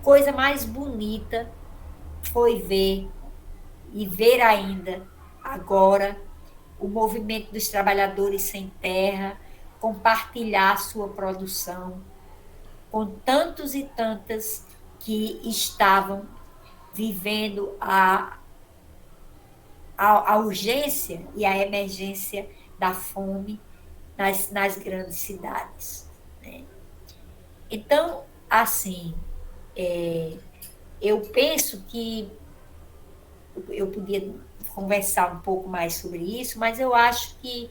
coisa mais bonita foi ver ainda agora o movimento dos trabalhadores sem terra compartilhar sua produção com tantos e tantas que estavam vivendo a urgência e a emergência da fome nas grandes cidades. Então, assim, eu penso que eu podia conversar um pouco mais sobre isso, mas eu acho que,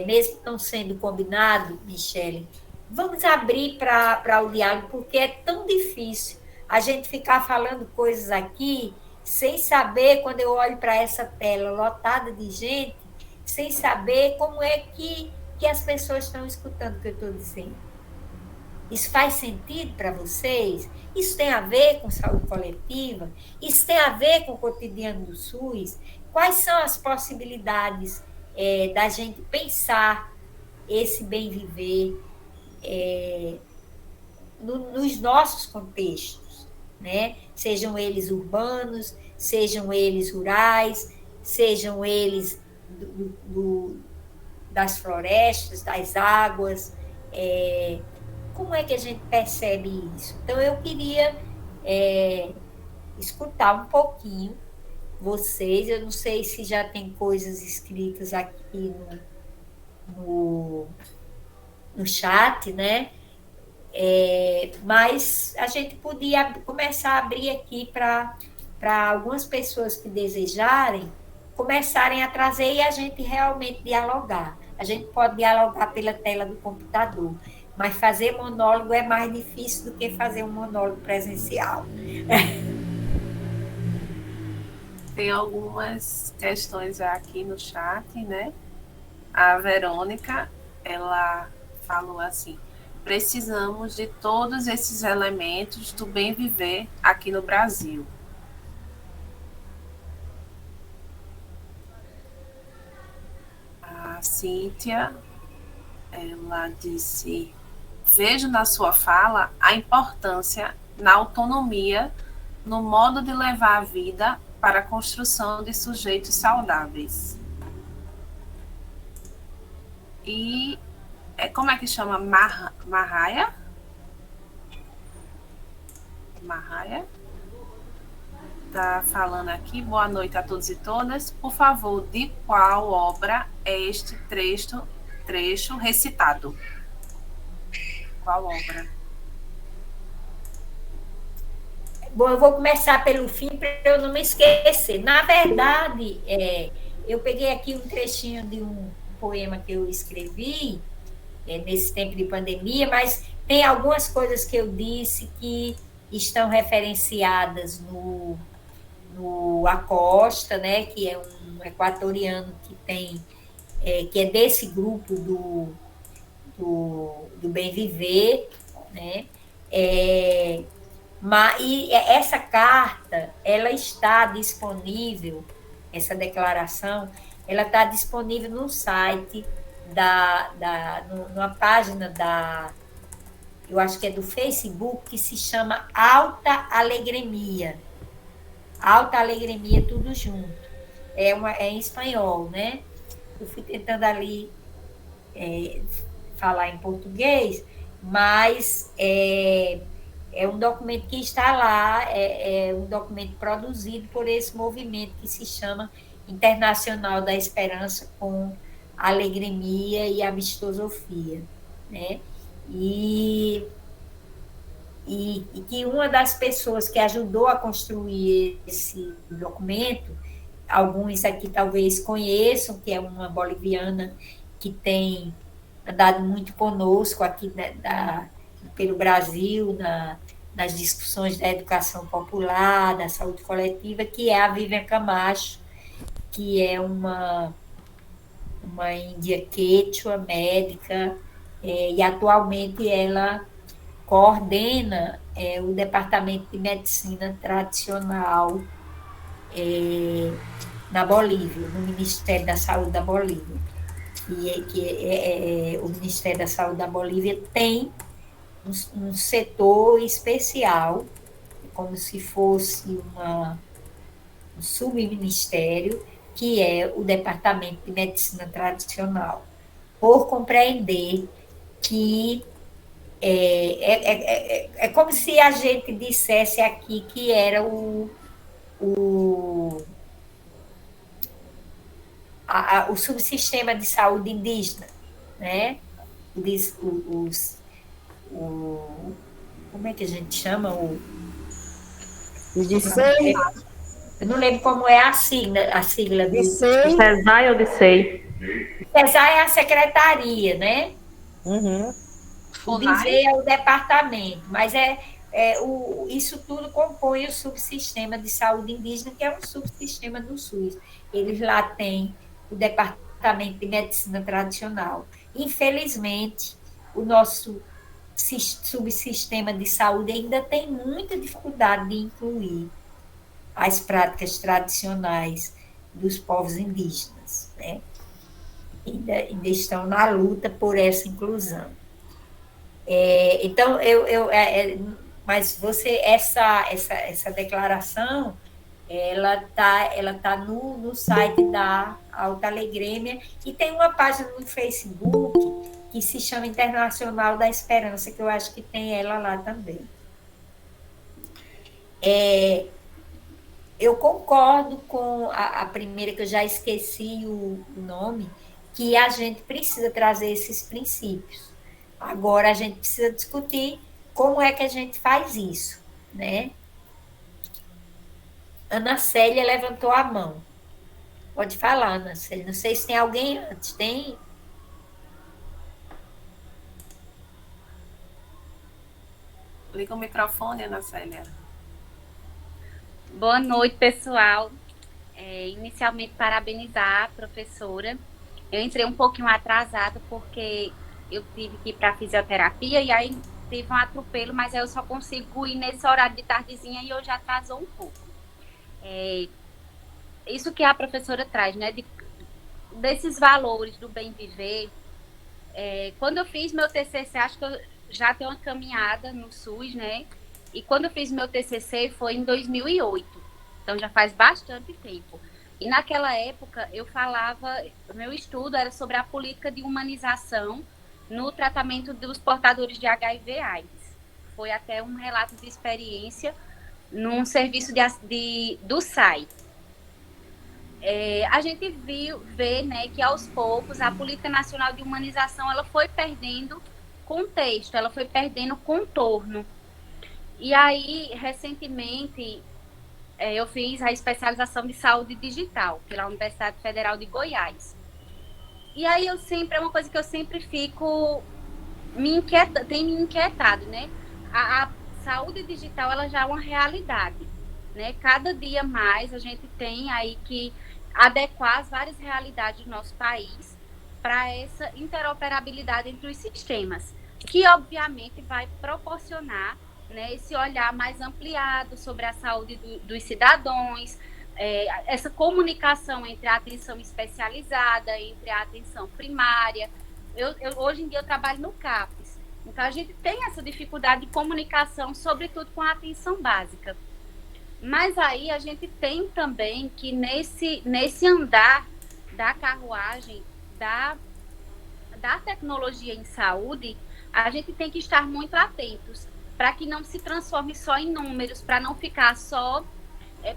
mesmo não sendo combinado, Michele, vamos abrir para o diálogo, porque é tão difícil a gente ficar falando coisas aqui sem saber, quando eu olho para essa tela lotada de gente, sem saber como é que as pessoas estão escutando o que eu estou dizendo. Isso faz sentido para vocês? Isso tem a ver com saúde coletiva? Isso tem a ver com o cotidiano do SUS? Quais são as possibilidades da gente pensar esse bem viver nos nossos contextos, né? Sejam eles urbanos, sejam eles rurais, sejam eles das florestas, das águas. Como é que a gente percebe isso? Então, eu queria escutar um pouquinho vocês. Eu não sei se já tem coisas escritas aqui no chat, né? Mas a gente podia começar a abrir aqui para algumas pessoas que desejarem começarem a trazer e a gente realmente dialogar. A gente pode dialogar pela tela do computador, mas fazer monólogo é mais difícil do que fazer um monólogo presencial. Tem algumas questões já aqui no chat, né? A Verônica, ela falou assim: precisamos de todos esses elementos do bem viver aqui no Brasil. A Cíntia, ela disse: vejo na sua fala a importância na autonomia, no modo de levar a vida para a construção de sujeitos saudáveis. E como é que chama? Marraia? Marraia? Está falando aqui, boa noite a todos e todas. Por favor, de qual obra é este trecho recitado? Qual obra? Bom, eu vou começar pelo fim para eu não me esquecer. Na verdade, eu peguei aqui um trechinho de um poema que eu escrevi nesse tempo de pandemia, mas tem algumas coisas que eu disse que estão referenciadas no Acosta, né, que é um equatoriano que é desse grupo do Bem Viver, né? E essa carta, ela está disponível, essa declaração, ela está disponível no site numa página eu acho que é do Facebook, que se chama Alta Alegremia. Alta Alegremia, tudo junto. É em espanhol, né? Eu fui tentando ali falar em português, mas é um documento que está lá, é um documento produzido por esse movimento que se chama Internacional da Esperança com Alegremia e Amistosofia, né? E que uma das pessoas que ajudou a construir esse documento, alguns aqui talvez conheçam, que é uma boliviana que tem andado muito conosco aqui, né, pelo Brasil, nas discussões da educação popular, da saúde coletiva, que é a Vivian Camacho, que é uma índia quechua, médica, e atualmente ela coordena o Departamento de Medicina Tradicional na Bolívia, no Ministério da Saúde da Bolívia. O Ministério da Saúde da Bolívia tem um setor especial, como se fosse um subministério, que é o Departamento de Medicina Tradicional, por compreender que é como se a gente dissesse aqui que era o subsistema de saúde indígena, né? Como é que a gente chama? Eu não lembro como é a sigla do CESAI ou DICEI? CESAI é a secretaria, né? Uhum. O DICEI é o departamento, mas isso tudo compõe o subsistema de saúde indígena, que é um subsistema do SUS. Eles lá têm o Departamento de Medicina Tradicional. Infelizmente, o nosso subsistema de saúde ainda tem muita dificuldade de incluir as práticas tradicionais dos povos indígenas, né? Ainda estão na luta por essa inclusão. Então, mas essa declaração, ela tá no site da Alta Alegremia, e tem uma página no Facebook que se chama Internacional da Esperança, que eu acho que tem ela lá também. Eu concordo com a primeira, que eu já esqueci o nome, que a gente precisa trazer esses princípios. Agora, a gente precisa discutir como é que a gente faz isso, né? Ana Célia levantou a mão. Pode falar, Ana Célia. Não sei se tem alguém antes. Tem? Liga o microfone, Ana Célia. Boa noite, pessoal. inicialmente parabenizar a professora. Eu entrei um pouquinho atrasada porque eu tive que ir para fisioterapia e aí teve um atropelo, mas aí eu só consigo ir nesse horário de tardezinha e hoje atrasou um pouco. Isso que a professora traz, né, desses valores do bem viver. Quando eu fiz meu TCC, acho que eu já tenho uma caminhada no SUS, né, e quando eu fiz meu TCC foi em 2008, então já faz bastante tempo. E naquela época eu falava, meu estudo era sobre a política de humanização no tratamento dos portadores de HIV/AIDS. Foi até um relato de experiência num serviço do SAI. A gente vê, né, que aos poucos a política nacional de humanização ela foi perdendo contexto, ela foi perdendo contorno. E aí, recentemente, eu fiz a especialização de saúde digital pela Universidade Federal de Goiás. E aí é uma coisa que eu sempre fico tem me inquietado, né? A saúde digital ela já é uma realidade, né? Cada dia mais a gente tem aí que adequar as várias realidades do nosso país para essa interoperabilidade entre os sistemas, que obviamente vai proporcionar, né, esse olhar mais ampliado sobre a saúde dos cidadãos, essa comunicação entre a atenção especializada, entre a atenção primária. Hoje em dia eu trabalho no CAPES, então a gente tem essa dificuldade de comunicação, sobretudo com a atenção básica. Mas aí a gente tem também que nesse andar da carruagem da tecnologia em saúde, a gente tem que estar muito atentos para que não se transforme só em números, para não ficar só,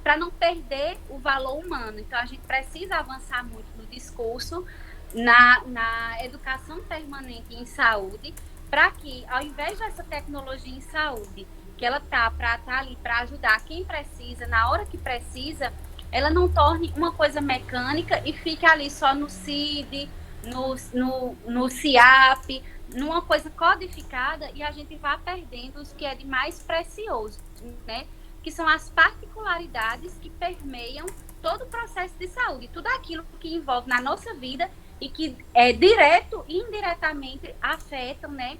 para não perder o valor humano. Então a gente precisa avançar muito no discurso, na educação permanente em saúde, para que ao invés dessa tecnologia em saúde que ela tá ali para ajudar quem precisa, na hora que precisa, ela não torne uma coisa mecânica e fique ali só no CID, no CIAP, numa coisa codificada, e a gente vai perdendo os que é de mais precioso, né? Que são as particularidades que permeiam todo o processo de saúde, tudo aquilo que envolve na nossa vida e que direto e indiretamente afetam, né?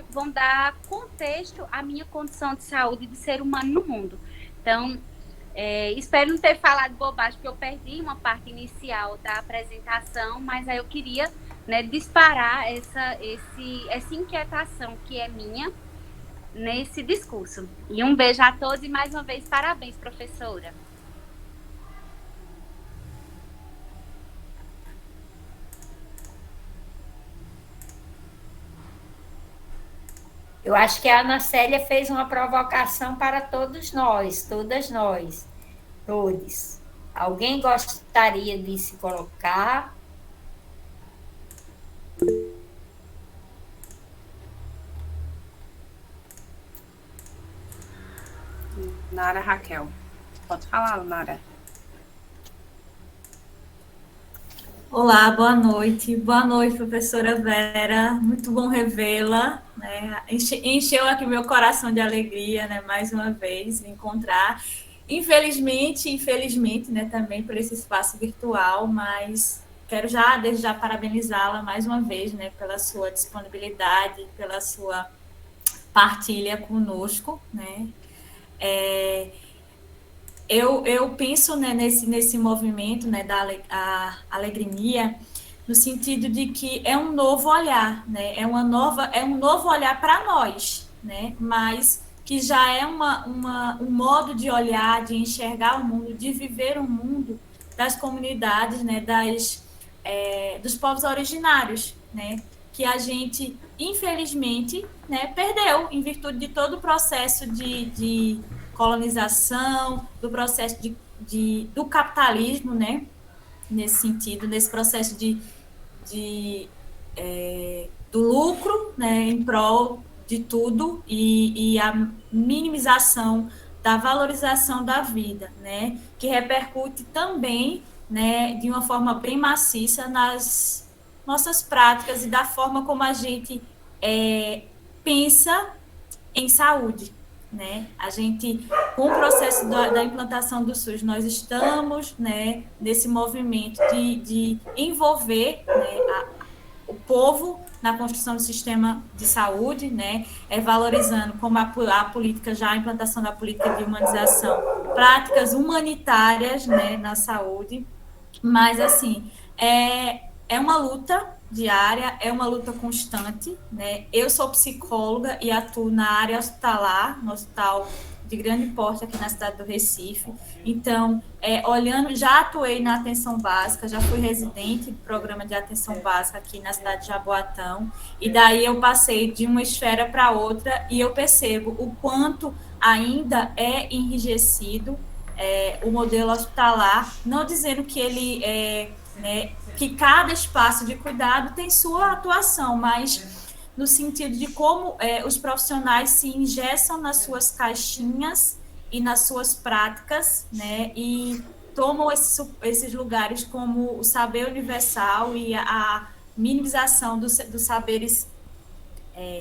Vão dar contexto à minha condição de saúde de ser humano no mundo. Então, espero não ter falado bobagem, porque eu perdi uma parte inicial da apresentação, mas aí eu queria, né, disparar essa inquietação que é minha nesse discurso. E um beijo a todos e mais uma vez parabéns, professora. Eu acho que a Ana Célia fez uma provocação para todos nós, todas nós, todos. Alguém gostaria de se colocar? Nara Raquel. Pode falar, Nara. Olá, boa noite. Boa noite, professora Vera. Muito bom revê-la, né? Encheu aqui meu coração de alegria, né? Mais uma vez, me encontrar. Infelizmente, né? Também por esse espaço virtual, mas quero desde já parabenizá-la mais uma vez, né? Pela sua disponibilidade, pela sua partilha conosco, né? Eu penso, né, nesse movimento, né, da alegria, no sentido de que é um novo olhar, né, é um novo olhar para nós, né, mas que já é um modo de olhar, de enxergar o mundo, de viver o mundo das comunidades, né, dos povos originários, né, que a gente, infelizmente, né, perdeu em virtude de todo o processo de colonização, do processo do capitalismo, né, nesse sentido, nesse processo do lucro, né, em prol de tudo e a minimização da valorização da vida, né, que repercute também, né, de uma forma bem maciça nas nossas práticas e da forma como a gente pensa em saúde, né? A gente, com o processo da implantação do SUS, nós estamos, né, nesse movimento de envolver, né, o povo na construção do sistema de saúde, né, valorizando como a política, já a implantação da política de humanização, práticas humanitárias, né, na saúde, mas, assim, é uma luta diária, é uma luta constante, né? Eu sou psicóloga e atuo na área hospitalar, no hospital de grande porte aqui na cidade do Recife. Então, olhando, já atuei na atenção básica, já fui residente do programa de atenção básica aqui na cidade de Jaboatão, e daí eu passei de uma esfera para outra e eu percebo o quanto ainda é enrijecido o modelo hospitalar, não dizendo que ele né, que cada espaço de cuidado tem sua atuação, mas no sentido de como os profissionais se engessam nas suas caixinhas e nas suas práticas, né, e tomam esses lugares como o saber universal e a minimização dos saberes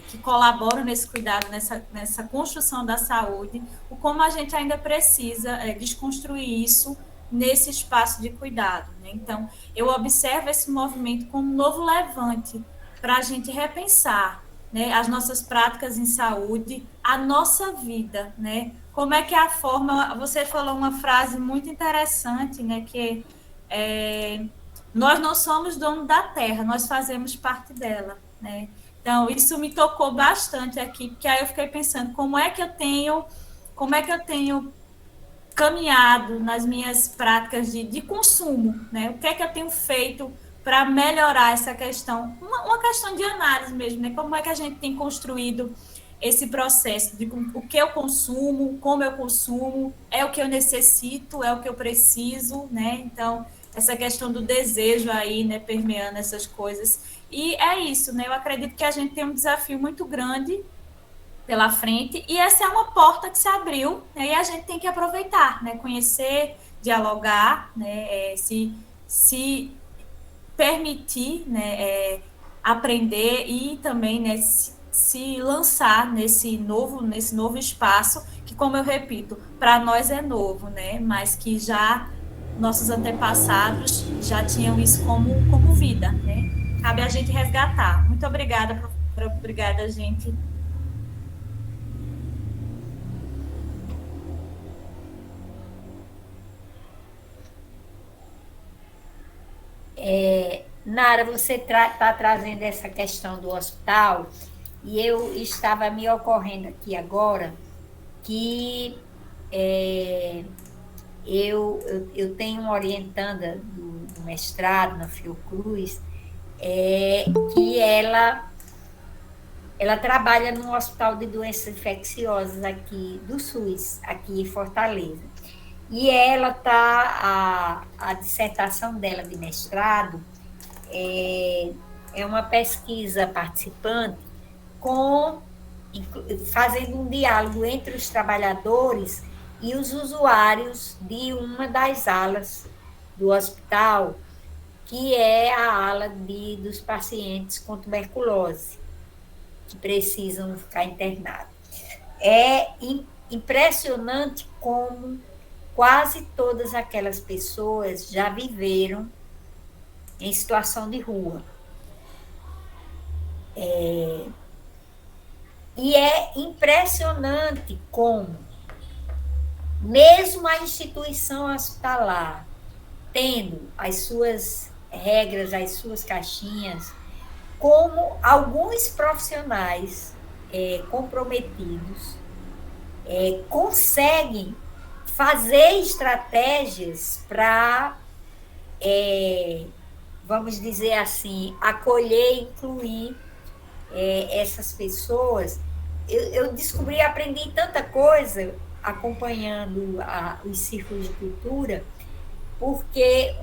que colaboram nesse cuidado, nessa construção da saúde, o como a gente ainda precisa desconstruir isso nesse espaço de cuidado, né? Então, eu observo esse movimento como um novo levante para a gente repensar, né, as nossas práticas em saúde, a nossa vida, né? Como é que a forma... Você falou uma frase muito interessante, né, que nós não somos dono da terra, nós fazemos parte dela, né? Então, isso me tocou bastante aqui, porque aí eu fiquei pensando, como é que eu tenho caminhado nas minhas práticas de consumo, né? O que é que eu tenho feito para melhorar essa questão? Uma questão de análise mesmo, né? Como é que a gente tem construído esse processo de o que eu consumo, como eu consumo, é o que eu necessito, é o que eu preciso, né? Então, essa questão do desejo aí, né, permeando essas coisas. E é isso, né? Eu acredito que a gente tem um desafio muito grande pela frente, e essa é uma porta que se abriu, né, e a gente tem que aproveitar, né, conhecer, dialogar, né, se permitir, né, aprender e também, né, se lançar nesse novo espaço, que, como eu repito, para nós é novo, né, mas que já nossos antepassados já tinham isso como vida, né? Cabe a gente resgatar. Muito obrigada, professora, obrigada, gente. Nara, você está trazendo essa questão do hospital, e eu estava me ocorrendo aqui agora que eu tenho uma orientanda do mestrado na Fiocruz, que ela trabalha no Hospital de Doenças Infecciosas aqui do SUS, aqui em Fortaleza. E ela a dissertação dela de mestrado é uma pesquisa participante fazendo um diálogo entre os trabalhadores e os usuários de uma das alas do hospital, que é a ala dos pacientes com tuberculose, que precisam ficar internados. É impressionante como quase todas aquelas pessoas já viveram em situação de rua. E é impressionante como, mesmo a instituição hospitalar, tendo as suas regras, as suas caixinhas, como alguns profissionais comprometidos conseguem fazer estratégias para, vamos dizer assim, acolher e incluir essas pessoas. Eu descobri, aprendi tanta coisa acompanhando os círculos de cultura, porque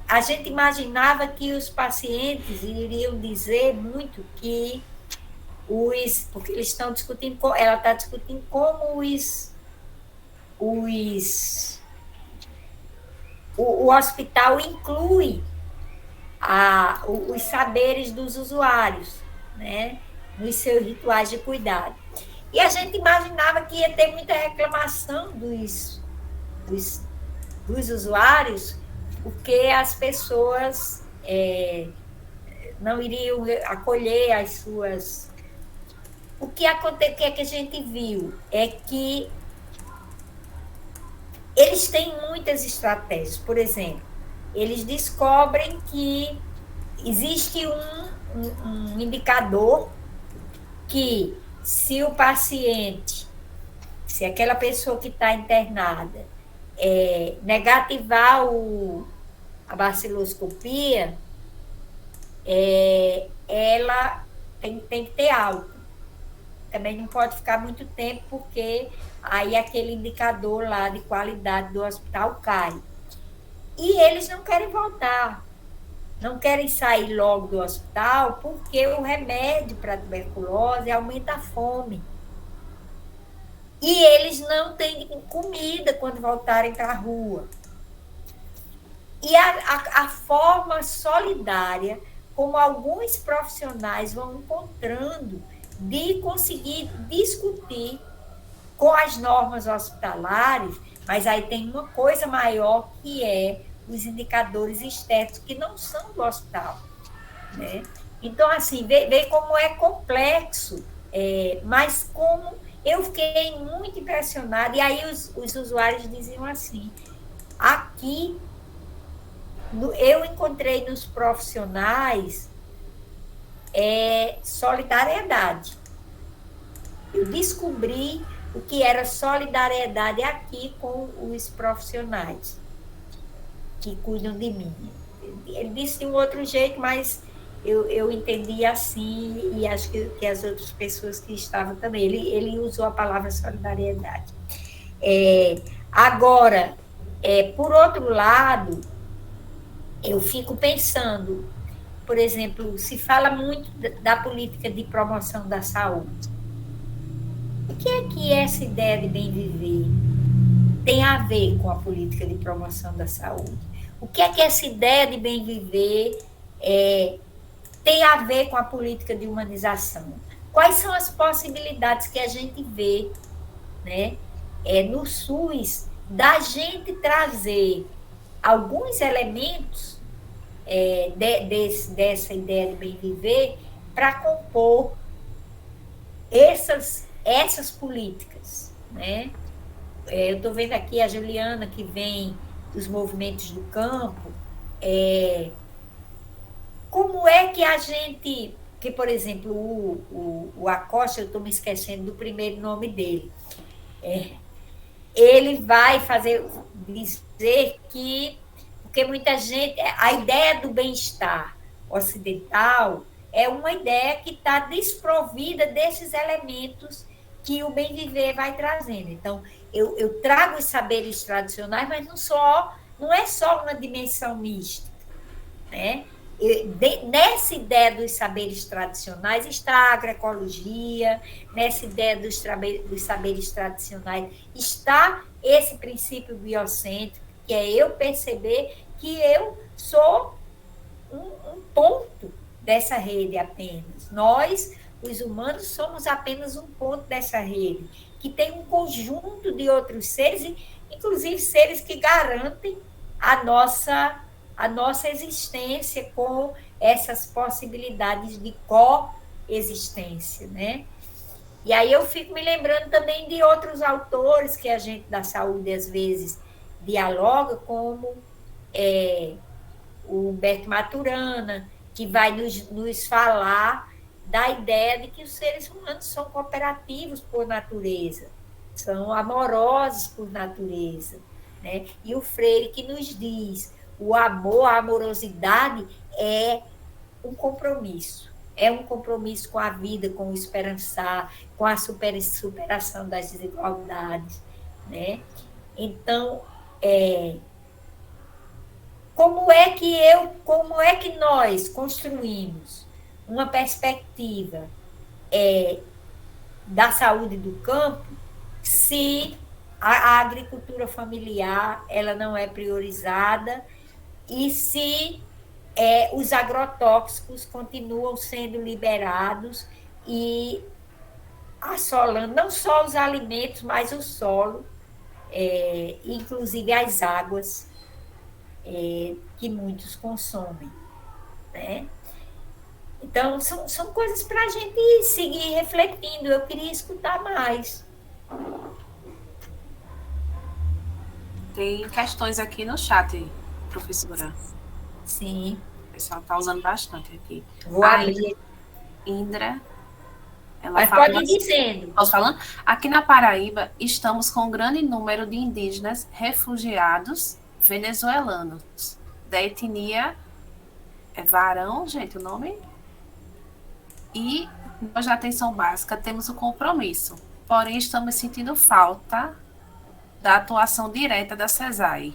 a gente imaginava que os pacientes iriam dizer muito que porque eles estão discutindo, ela está discutindo como o hospital inclui os saberes dos usuários, né, nos seus rituais de cuidado. E a gente imaginava que ia ter muita reclamação dos usuários, porque as pessoas não iriam acolher as suas... O que a gente viu é que eles têm muitas estratégias. Por exemplo, eles descobrem que existe um indicador que, se o paciente, se aquela pessoa que está internada negativar a baciloscopia, ela tem que ter alta. Também não pode ficar muito tempo, porque aí aquele indicador lá de qualidade do hospital cai. E eles não querem voltar, não querem sair logo do hospital, porque o remédio para a tuberculose aumenta a fome. E eles não têm comida quando voltarem para a rua. E a forma solidária como alguns profissionais vão encontrando de conseguir discutir com as normas hospitalares, mas aí tem uma coisa maior, que é os indicadores estéticos, que não são do hospital, né? Então, assim, vê como é complexo, mas como eu fiquei muito impressionada, e aí os usuários diziam assim, aqui, eu encontrei nos profissionais solidariedade. Eu descobri o que era solidariedade aqui com os profissionais que cuidam de mim. Ele disse de um outro jeito, mas eu entendi assim, e acho que as outras pessoas que estavam também. Ele usou a palavra solidariedade. Agora, por outro lado, eu fico pensando, por exemplo, se fala muito da política de promoção da saúde. O que é que essa ideia de bem viver tem a ver com a política de promoção da saúde? O que é que essa ideia de bem viver tem a ver com a política de humanização? Quais são as possibilidades que a gente vê, né, no SUS, da gente trazer alguns elementos dessa ideia de bem viver para compor essas políticas, né? Eu estou vendo aqui a Juliana, que vem dos movimentos do campo. Como é que a gente... Que, por exemplo, o Acosta, eu estou me esquecendo do primeiro nome dele, ele vai dizer que... Porque muita gente... A ideia do bem-estar ocidental é uma ideia que está desprovida desses elementos que o bem-viver vai trazendo. Então, eu trago os saberes tradicionais, mas não é só uma dimensão mística, né? Nessa ideia dos saberes tradicionais está a agroecologia, nessa ideia dos saberes tradicionais está esse princípio biocêntrico, que é eu perceber que eu sou um ponto dessa rede apenas. Nós, os humanos, somos apenas um ponto dessa rede, que tem um conjunto de outros seres, inclusive seres que garantem a nossa existência com essas possibilidades de coexistência, né? E aí eu fico me lembrando também de outros autores que a gente da saúde, às vezes, dialoga, como o Humberto Maturana, que vai nos falar da ideia de que os seres humanos são cooperativos por natureza, são amorosos por natureza, né? E o Freire, que nos diz: o amor, a amorosidade é um compromisso. É um compromisso com a vida, com o esperançar, com a superação das desigualdades, né? Então, como é que nós construímos uma perspectiva da saúde do campo se a agricultura familiar ela não é priorizada e se os agrotóxicos continuam sendo liberados e assolando não só os alimentos, mas o solo, inclusive as águas que muitos consomem, né? Então, são coisas para a gente seguir refletindo. Eu queria escutar mais. Tem questões aqui no chat, professora. Sim. O pessoal está usando bastante aqui. Vou abrir. Indra. Ela Mas fala pode ir dizendo. Posso falando? Aqui na Paraíba, estamos com um grande número de indígenas refugiados venezuelanos, da etnia Varão, gente, o nome? E nós, da atenção básica, temos o compromisso. Porém, estamos sentindo falta da atuação direta da CESAI.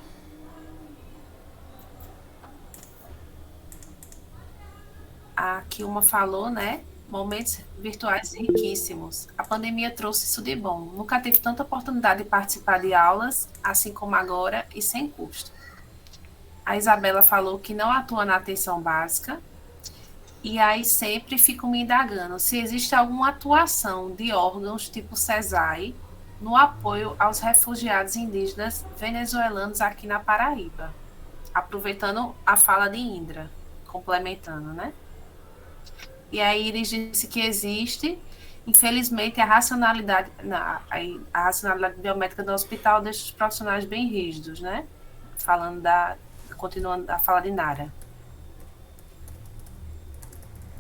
Aqui uma falou, né? Momentos virtuais riquíssimos. A pandemia trouxe isso de bom. Nunca teve tanta oportunidade de participar de aulas, assim como agora, e sem custo. A Isabela falou que não atua na atenção básica. E aí sempre fico me indagando se existe alguma atuação de órgãos tipo CESAI no apoio aos refugiados indígenas venezuelanos aqui na Paraíba. Aproveitando a fala de Indra, complementando, né? E aí Iris disse que existe, infelizmente, a racionalidade biométrica do hospital deixa os profissionais bem rígidos, né? Continuando a fala de Nara.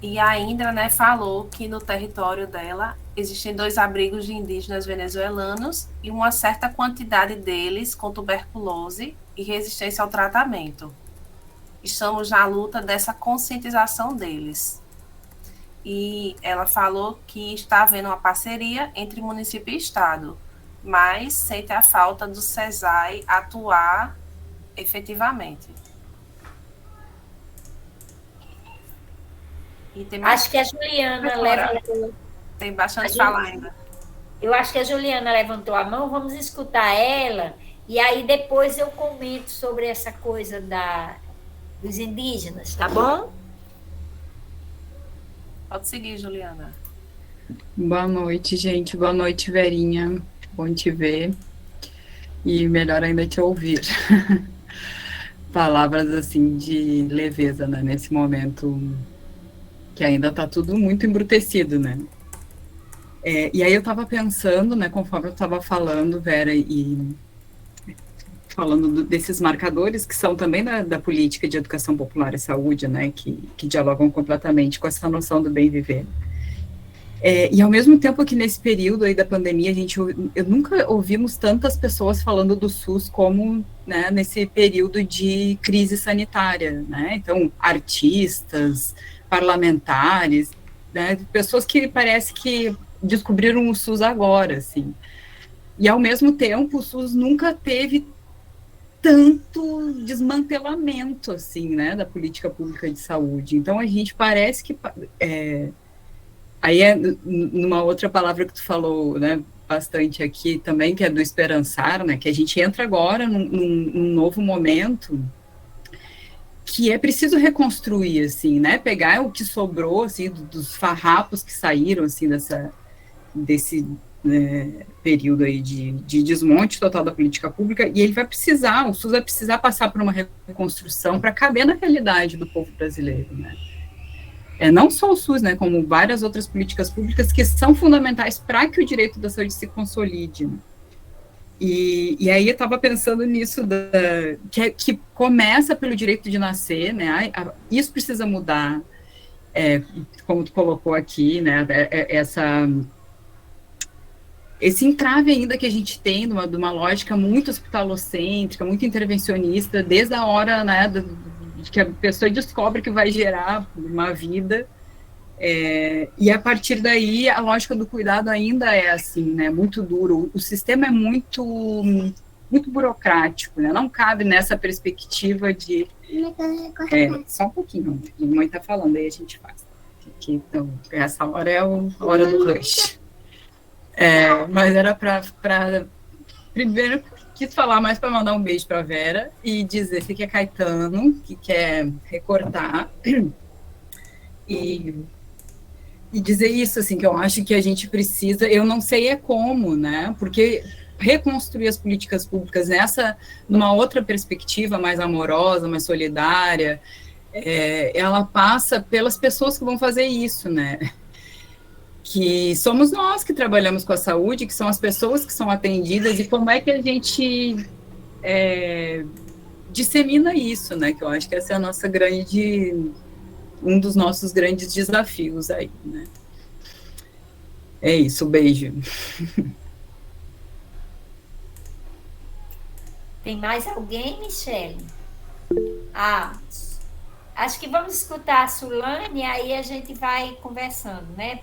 E a Indra, né, falou que no território dela existem 2 abrigos de indígenas venezuelanos e uma certa quantidade deles com tuberculose e resistência ao tratamento. Estamos na luta dessa conscientização deles. E ela falou que está havendo uma parceria entre município e estado, mas sente a falta do CESAI atuar efetivamente. E tem mais... Acho que a Juliana levantou. Tem bastante falar ainda. Eu acho que a Juliana levantou a mão, vamos escutar ela, e aí depois eu comento sobre essa coisa dos indígenas, tá bom? Pode seguir, Juliana. Boa noite, gente. Boa noite, Verinha. Bom te ver. E melhor ainda te ouvir. Palavras, assim, de leveza, né? Nesse momento que ainda tá tudo muito embrutecido, né? E aí eu tava pensando, né? Conforme eu tava falando, Vera, e falando desses marcadores que são também da política de educação popular e saúde, né, que dialogam completamente com essa noção do bem viver. E ao mesmo tempo que nesse período aí da pandemia, eu nunca ouvimos tantas pessoas falando do SUS como, né, nesse período de crise sanitária, né, então artistas, parlamentares, né, pessoas que parece que descobriram o SUS agora, assim, e ao mesmo tempo o SUS nunca teve tanto desmantelamento, assim, né, da política pública de saúde. Então, a gente parece que... aí numa outra palavra que tu falou, né, bastante aqui também, que é do esperançar, né, que a gente entra agora num novo momento que é preciso reconstruir, assim, né, pegar o que sobrou, assim, dos farrapos que saíram, assim, desse período aí de desmonte total da política pública, e o SUS vai precisar passar por uma reconstrução para caber na realidade do povo brasileiro, né? Não só o SUS, né, como várias outras políticas públicas que são fundamentais para que o direito da saúde se consolide, né? E aí eu estava pensando nisso, que começa pelo direito de nascer, né, isso precisa mudar, como tu colocou aqui, né, esse entrave ainda que a gente tem de uma lógica muito hospitalocêntrica, muito intervencionista, desde a hora, né, que a pessoa descobre que vai gerar uma vida, e a partir daí a lógica do cuidado ainda é assim, né, muito duro, o sistema é muito burocrático, né, não cabe nessa perspectiva de... só um pouquinho, a mãe está falando, aí a gente faz. Então, essa hora é a hora do rush. Mas era para primeiro quis falar mais para mandar um beijo para Vera e dizer que é Caetano, que quer recortar, e e dizer isso, assim, que eu acho que a gente precisa, eu não sei é como, né, porque reconstruir as políticas públicas numa outra perspectiva mais amorosa, mais solidária, ela passa pelas pessoas que vão fazer isso, né, que somos nós que trabalhamos com a saúde, que são as pessoas que são atendidas, e como é que a gente dissemina isso, né, que eu acho que essa é a nossa um dos nossos grandes desafios aí, né. É isso, beijo. Tem mais alguém, Michele? Acho que vamos escutar a Sulane e aí a gente vai conversando, né?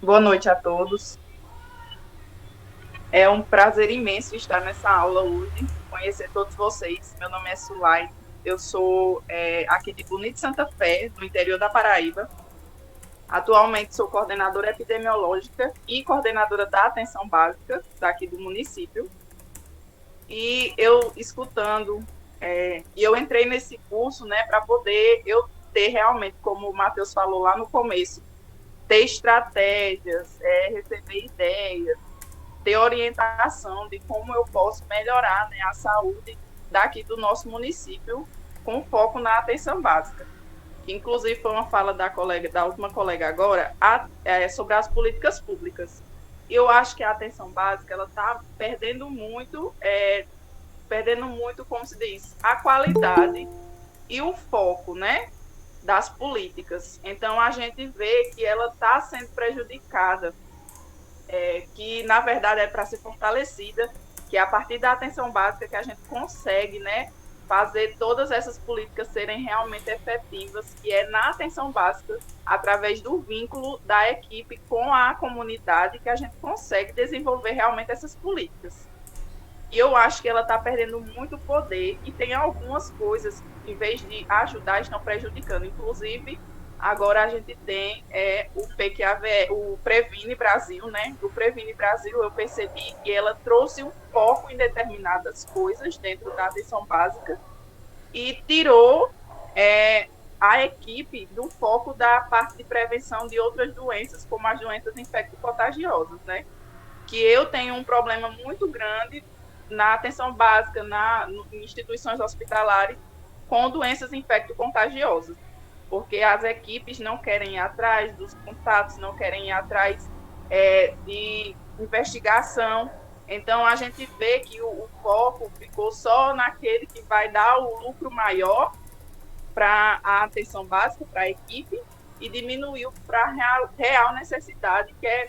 Boa noite a todos. É um prazer imenso estar nessa aula hoje, conhecer todos vocês. Meu nome é Sulane, eu sou aqui de Bonito Santa Fé, no interior da Paraíba. Atualmente sou coordenadora epidemiológica e coordenadora da atenção básica daqui do município. E eu escutando, e eu entrei nesse curso, né, para poder eu ter realmente, como o Matheus falou lá no começo, ter estratégias, receber ideias, ter orientação de como eu posso melhorar, né, a saúde daqui do nosso município, com foco na atenção básica. Inclusive foi uma fala da última colega agora, sobre as políticas públicas. Eu acho que a atenção básica ela está perdendo muito, como se diz, a qualidade e o foco, né, das políticas. Então a gente vê que ela está sendo prejudicada, que na verdade é para ser fortalecida, que é a partir da atenção básica que a gente consegue, né, fazer todas essas políticas serem realmente efetivas, que é na atenção básica, através do vínculo da equipe com a comunidade, que a gente consegue desenvolver realmente essas políticas. E eu acho que ela está perdendo muito poder e tem algumas coisas, em vez de ajudar, estão prejudicando. Inclusive, agora a gente tem o PQAVE, o Previne Brasil, né? O Previne Brasil, eu percebi que ela trouxe um foco em determinadas coisas dentro da atenção básica e tirou a equipe do foco da parte de prevenção de outras doenças, como as doenças infecto-contagiosas, né? Que eu tenho um problema muito grande na atenção básica, em instituições hospitalares, com doenças infecto-contagiosas, porque as equipes não querem ir atrás dos contatos, não querem ir atrás de investigação. Então, a gente vê que o foco ficou só naquele que vai dar o lucro maior para a atenção básica, para a equipe, e diminuiu para a real necessidade, que é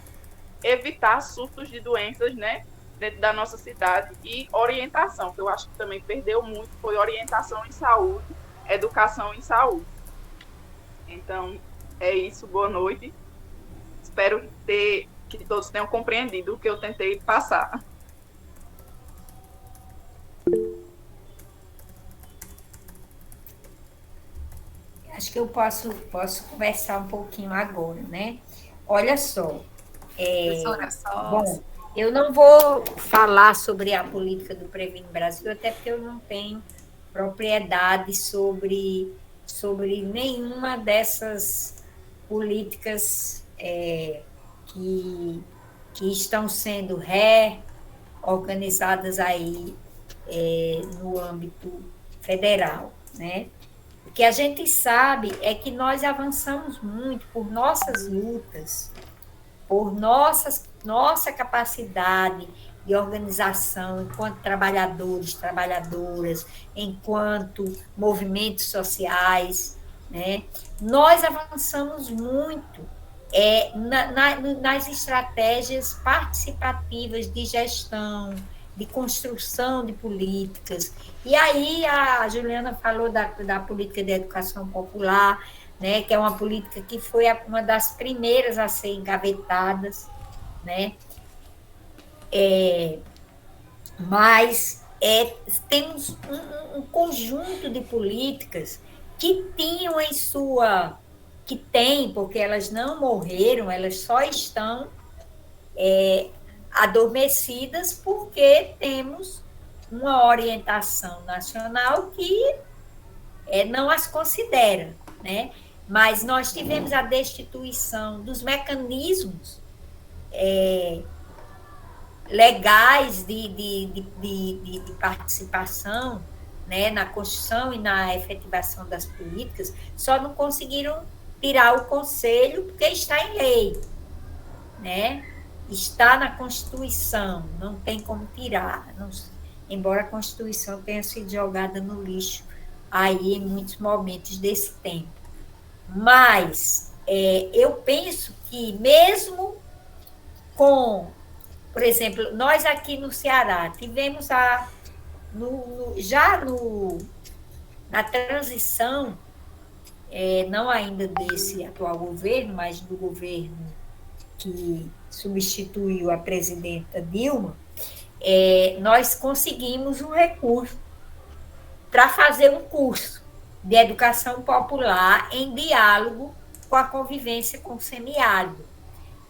evitar surtos de doenças, né, dentro da nossa cidade, e orientação, que eu acho que também perdeu muito, foi orientação em saúde, educação em saúde. Então, é isso, boa noite. Espero que todos tenham compreendido o que eu tentei passar. Acho que eu posso conversar um pouquinho agora, né? Olha só. Bom, eu não vou falar sobre a política do Previne Brasil, até porque eu não tenho propriedade sobre nenhuma dessas políticas que estão sendo reorganizadas aí no âmbito federal, né? O que a gente sabe é que nós avançamos muito por nossas lutas, por nossa capacidade de organização enquanto trabalhadores, trabalhadoras, enquanto movimentos sociais, né? Nós avançamos muito nas estratégias participativas de gestão, de construção de políticas. E aí a Juliana falou da política de educação popular, né, que é uma política que foi uma das primeiras a ser engavetadas, né? Mas temos um conjunto de políticas que tinham que tem, porque elas não morreram, elas só estão adormecidas porque temos uma orientação nacional que não as considera, né? mas nós tivemos a destituição dos mecanismos legais de participação, né, na construção e na efetivação das políticas, só não conseguiram tirar o conselho porque está em lei, né? Está na Constituição, não tem como tirar, embora a Constituição tenha sido jogada no lixo aí em muitos momentos desse tempo. Mas eu penso que mesmo com, por exemplo, nós aqui no Ceará tivemos na transição, não ainda desse atual governo, mas do governo que substituiu a presidenta Dilma, nós conseguimos um recurso para fazer um curso de educação popular em diálogo com a convivência com o semiárido,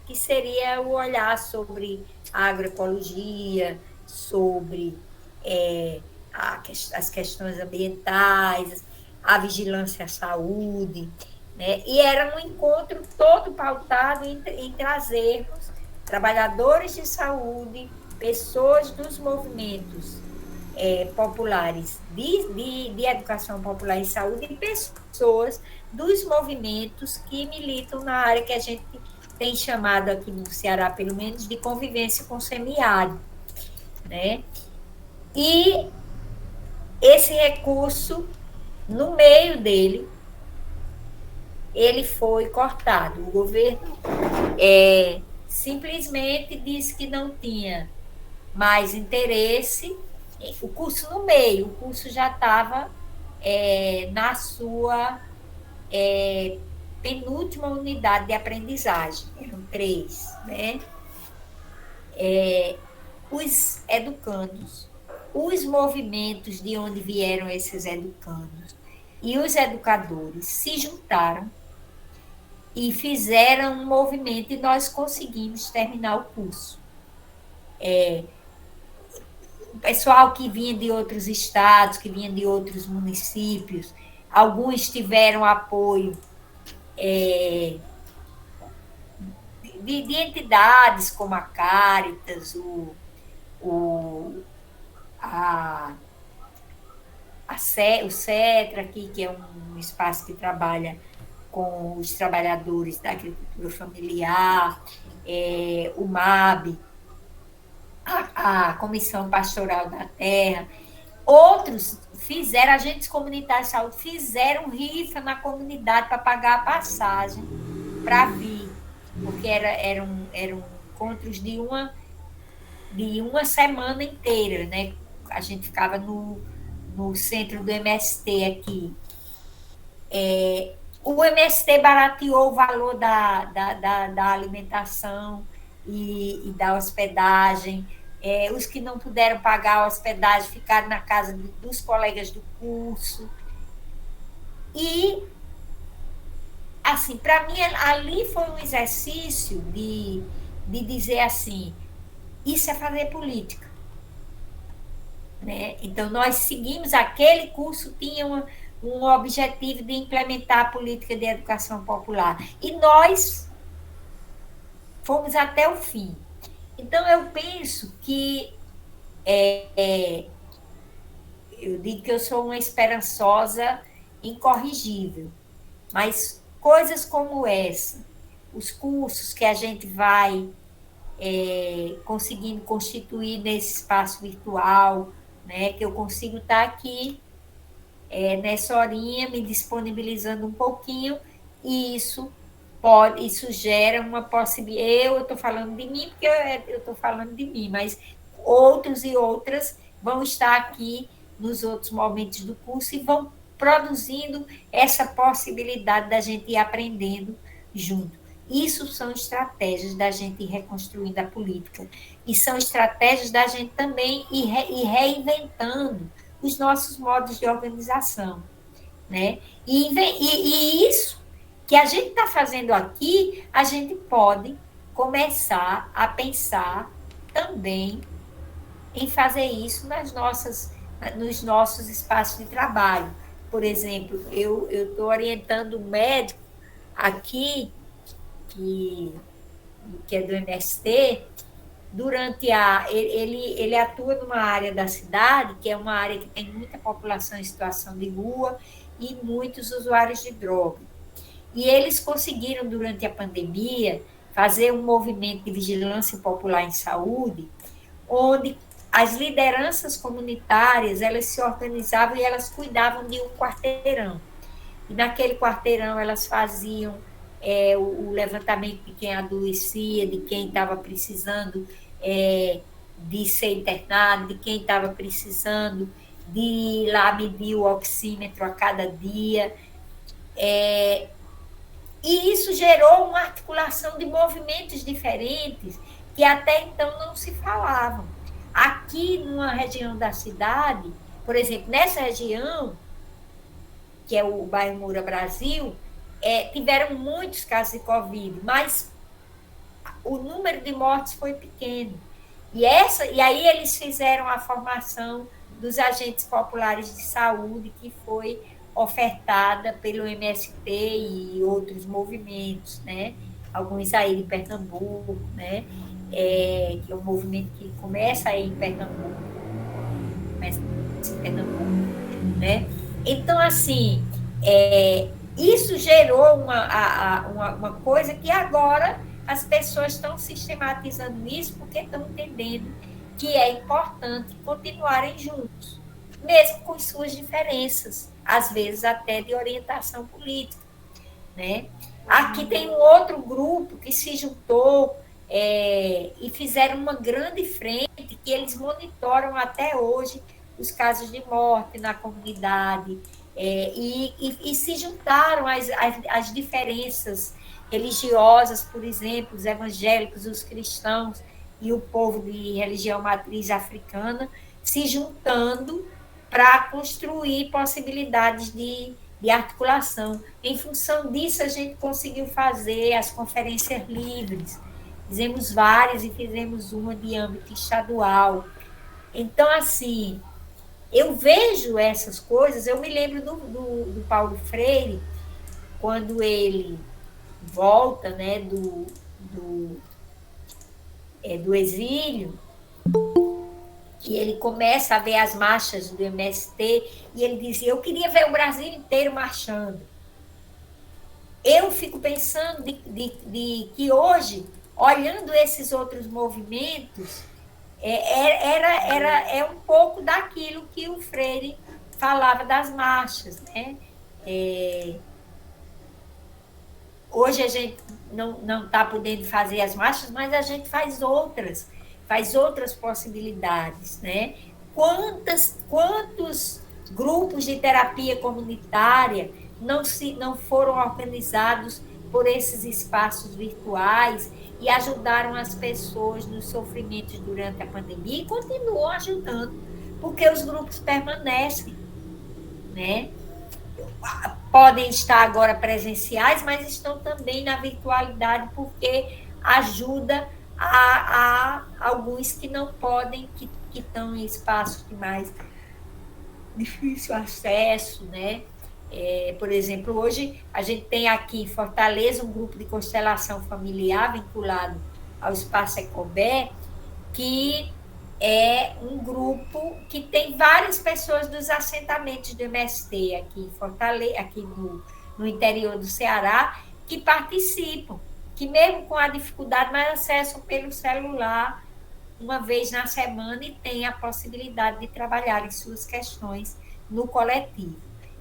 que seria o olhar sobre a agroecologia, sobre as questões ambientais, a vigilância à saúde, né? E era um encontro todo pautado em trazermos trabalhadores de saúde, pessoas dos movimentos populares de educação popular e saúde e pessoas dos movimentos que militam na área que a gente tem chamado aqui no Ceará, pelo menos, de convivência com o semiárido, né? E esse recurso, no meio dele, ele foi cortado. O governo simplesmente disse que não tinha mais interesse. O curso no meio, o curso já estava na sua penúltima unidade de aprendizagem, eram 3, né? Os educandos, os movimentos de onde vieram esses educandos e os educadores se juntaram e fizeram um movimento e nós conseguimos terminar o curso. O pessoal que vinha de outros estados, que vinha de outros municípios, alguns tiveram apoio de entidades como a Caritas, o CETRA, aqui, que é um espaço que trabalha com os trabalhadores da agricultura familiar, o MAB, a Comissão Pastoral da Terra. Outros fizeram, agentes comunitários de saúde, fizeram rifa na comunidade para pagar a passagem para vir, porque eram encontros de uma semana inteira, né? A gente ficava no centro do MST aqui. O MST barateou o valor da alimentação e da hospedagem. Os que não puderam pagar a hospedagem ficaram na casa dos colegas do curso. E, assim, para mim, ali foi um exercício de dizer assim, isso é fazer política, né? Então, nós seguimos, aquele curso tinha um objetivo de implementar a política de educação popular. E nós fomos até o fim. Então, eu penso que eu digo que eu sou uma esperançosa incorrigível, mas coisas como essa, os cursos que a gente vai conseguindo constituir nesse espaço virtual, né, que eu consigo estar aqui nessa horinha, me disponibilizando um pouquinho, e isso gera uma possibilidade. Eu estou falando de mim, porque eu estou falando de mim, mas outros e outras vão estar aqui nos outros momentos do curso e vão produzindo essa possibilidade da gente ir aprendendo junto. Isso são estratégias da gente ir reconstruindo a política, e são estratégias da gente também ir reinventando os nossos modos de organização, né? E isso que a gente está fazendo aqui, a gente pode começar a pensar também em fazer isso nos nossos espaços de trabalho. Por exemplo, eu estou orientando o médico aqui, que é do MST, ele atua numa área da cidade, que é uma área que tem muita população em situação de rua e muitos usuários de droga. E eles conseguiram, durante a pandemia, fazer um movimento de vigilância popular em saúde, onde as lideranças comunitárias, elas se organizavam e elas cuidavam de um quarteirão. E naquele quarteirão elas faziam o levantamento de quem adoecia, de quem estava precisando de ser internado, de quem estava precisando de ir lá medir o oxímetro a cada dia. E isso gerou uma articulação de movimentos diferentes que até então não se falavam. Aqui, numa região da cidade, por exemplo, nessa região, que é o bairro Moura Brasil, tiveram muitos casos de Covid, mas o número de mortes foi pequeno. E aí eles fizeram a formação dos agentes populares de saúde, que foi ofertada pelo MST e outros movimentos, né? Alguns aí de Pernambuco, né? Que é um movimento que começa aí em Pernambuco, né? Então, assim, isso gerou uma coisa que agora as pessoas estão sistematizando isso porque estão entendendo que é importante continuarem juntos, mesmo com suas diferenças, às vezes até de orientação política, né? Aqui tem um outro grupo que se juntou e fizeram uma grande frente, que eles monitoram até hoje os casos de morte na comunidade, e se juntaram às diferenças religiosas, por exemplo, os evangélicos, os cristãos e o povo de religião matriz africana, se juntando para construir possibilidades de articulação. Em função disso, a gente conseguiu fazer as conferências livres. Fizemos várias e fizemos uma de âmbito estadual. Então, assim, eu vejo essas coisas, eu me lembro do Paulo Freire, quando ele volta, né, do exílio, que ele começa a ver as marchas do MST, e ele dizia, eu queria ver o Brasil inteiro marchando. Eu fico pensando de que hoje, olhando esses outros movimentos, é um pouco daquilo que o Freire falava das marchas, né? Hoje a gente não está podendo fazer as marchas, mas a gente faz outras possibilidades, né? Quantos grupos de terapia comunitária não foram organizados por esses espaços virtuais e ajudaram as pessoas nos sofrimentos durante a pandemia e continuam ajudando, porque os grupos permanecem, né? Podem estar agora presenciais, mas estão também na virtualidade, porque ajuda a alguns que não podem, que estão em espaços de mais difícil acesso, né? Por exemplo, hoje a gente tem aqui em Fortaleza um grupo de constelação familiar vinculado ao Espaço Ecobé, que é um grupo que tem várias pessoas dos assentamentos do MST aqui em Fortaleza, aqui no interior do Ceará, que participam, que mesmo com a dificuldade, mas acessam pelo celular uma vez na semana e têm a possibilidade de trabalhar em suas questões no coletivo.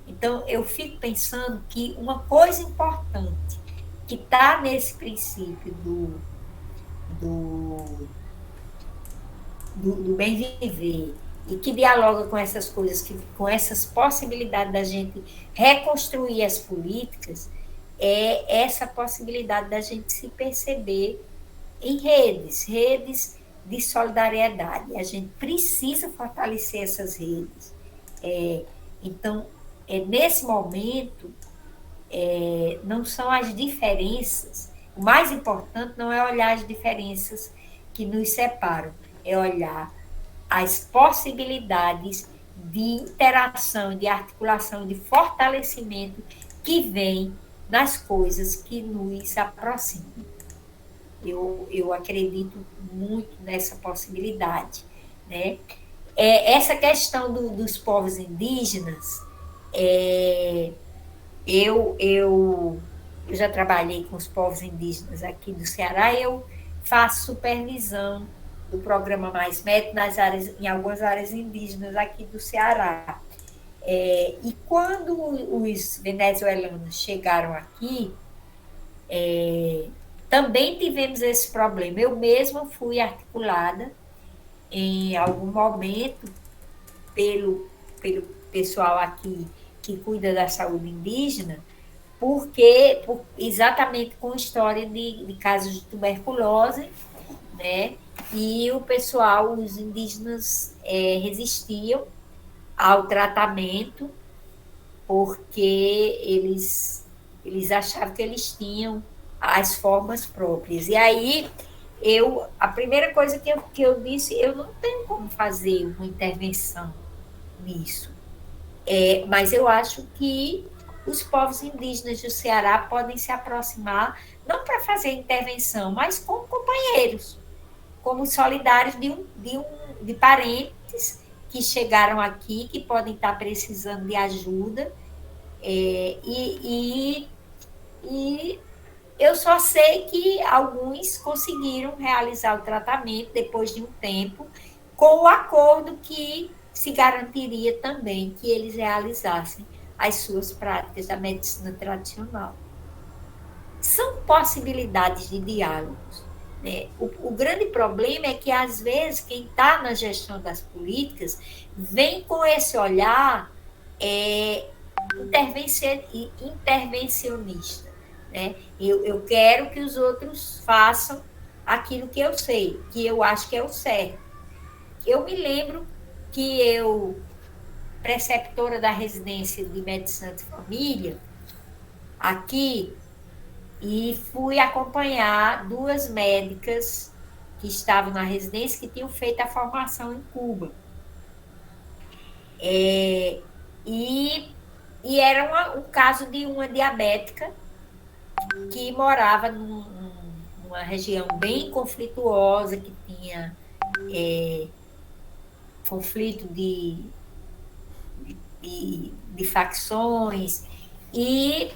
Então, eu fico pensando que uma coisa importante que está nesse princípio do bem viver e que dialoga com essas coisas, com essas possibilidades da gente reconstruir as políticas, é essa possibilidade da gente se perceber em redes de solidariedade. A gente precisa fortalecer essas redes. Então, nesse momento, não são as diferenças. O mais importante não é olhar as diferenças que nos separam, é olhar as possibilidades de interação, de articulação, de fortalecimento que vem nas coisas que nos aproximam. Eu acredito muito nessa possibilidade, né? Essa questão dos povos indígenas, eu já trabalhei com os povos indígenas aqui do Ceará, eu faço supervisão do programa Mais Método em algumas áreas indígenas aqui do Ceará. E quando os venezuelanos chegaram aqui, também tivemos esse problema. Eu mesma fui articulada em algum momento pelo pessoal aqui que cuida da saúde indígena, exatamente com história de casos de tuberculose, né? E o pessoal, os indígenas, resistiam ao tratamento porque eles achavam que eles tinham as formas próprias. E aí, a primeira coisa que eu disse, eu não tenho como fazer uma intervenção nisso. Mas eu acho que os povos indígenas do Ceará podem se aproximar, não para fazer intervenção, mas como companheiros, como solidários de parentes que chegaram aqui, que podem estar precisando de ajuda. E eu só sei que alguns conseguiram realizar o tratamento depois de um tempo, com o acordo que se garantiria também que eles realizassem as suas práticas da medicina tradicional. São possibilidades de diálogos, né? O grande problema é que, às vezes, quem está na gestão das políticas vem com esse olhar intervencionista. Né? Eu quero que os outros façam aquilo que eu sei, que eu acho que é o certo. Eu me lembro que preceptora da residência de medicina de família, aqui, e fui acompanhar 2 médicas que estavam na residência, que tinham feito a formação em Cuba. E era um caso de uma diabética que morava numa região bem conflituosa, que tinha conflito de facções, e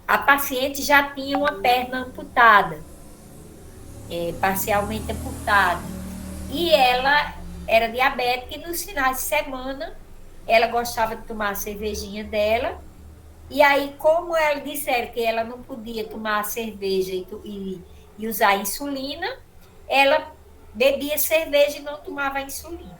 a paciente já tinha uma perna amputada, parcialmente amputada, e ela era diabética, e nos finais de semana ela gostava de tomar a cervejinha dela, e aí, como ela disseram que ela não podia tomar a cerveja e usar insulina, ela bebia cerveja e não tomava insulina.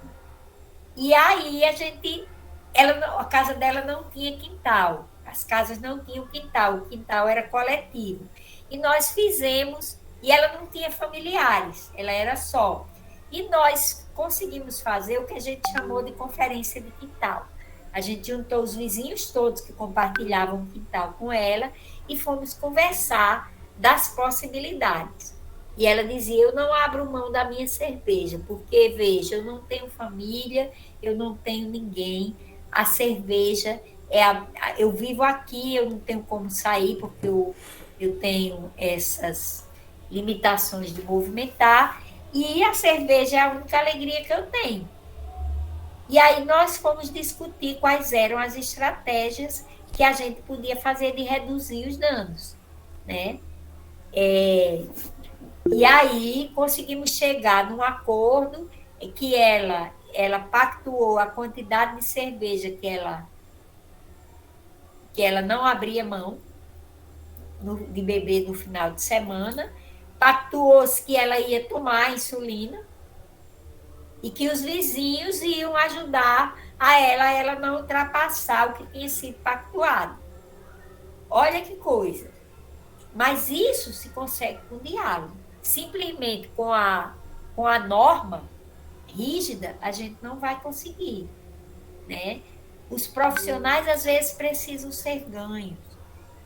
E aí a casa dela não tinha quintal, as casas não tinham quintal, o quintal era coletivo. E nós fizemos, e ela não tinha familiares, ela era só. E nós conseguimos fazer o que a gente chamou de conferência de quintal. A gente juntou os vizinhos todos que compartilhavam o quintal com ela e fomos conversar das possibilidades. E ela dizia, eu não abro mão da minha cerveja, porque, veja, eu não tenho família, eu não tenho ninguém, a cerveja, eu vivo aqui, eu não tenho como sair, porque eu tenho essas limitações de movimentar, e a cerveja é a única alegria que eu tenho. E aí nós fomos discutir quais eram as estratégias que a gente podia fazer de reduzir os danos, né? E aí conseguimos chegar num acordo que ela pactuou a quantidade de cerveja que ela não abria mão de beber no final de semana, pactuou-se que ela ia tomar insulina, e que os vizinhos iam ajudar a ela não ultrapassar o que tinha sido pactuado. Olha que coisa. Mas isso se consegue com diálogo. Simplesmente com a norma rígida, a gente não vai conseguir, né? Os profissionais, às vezes, precisam ser ganhos.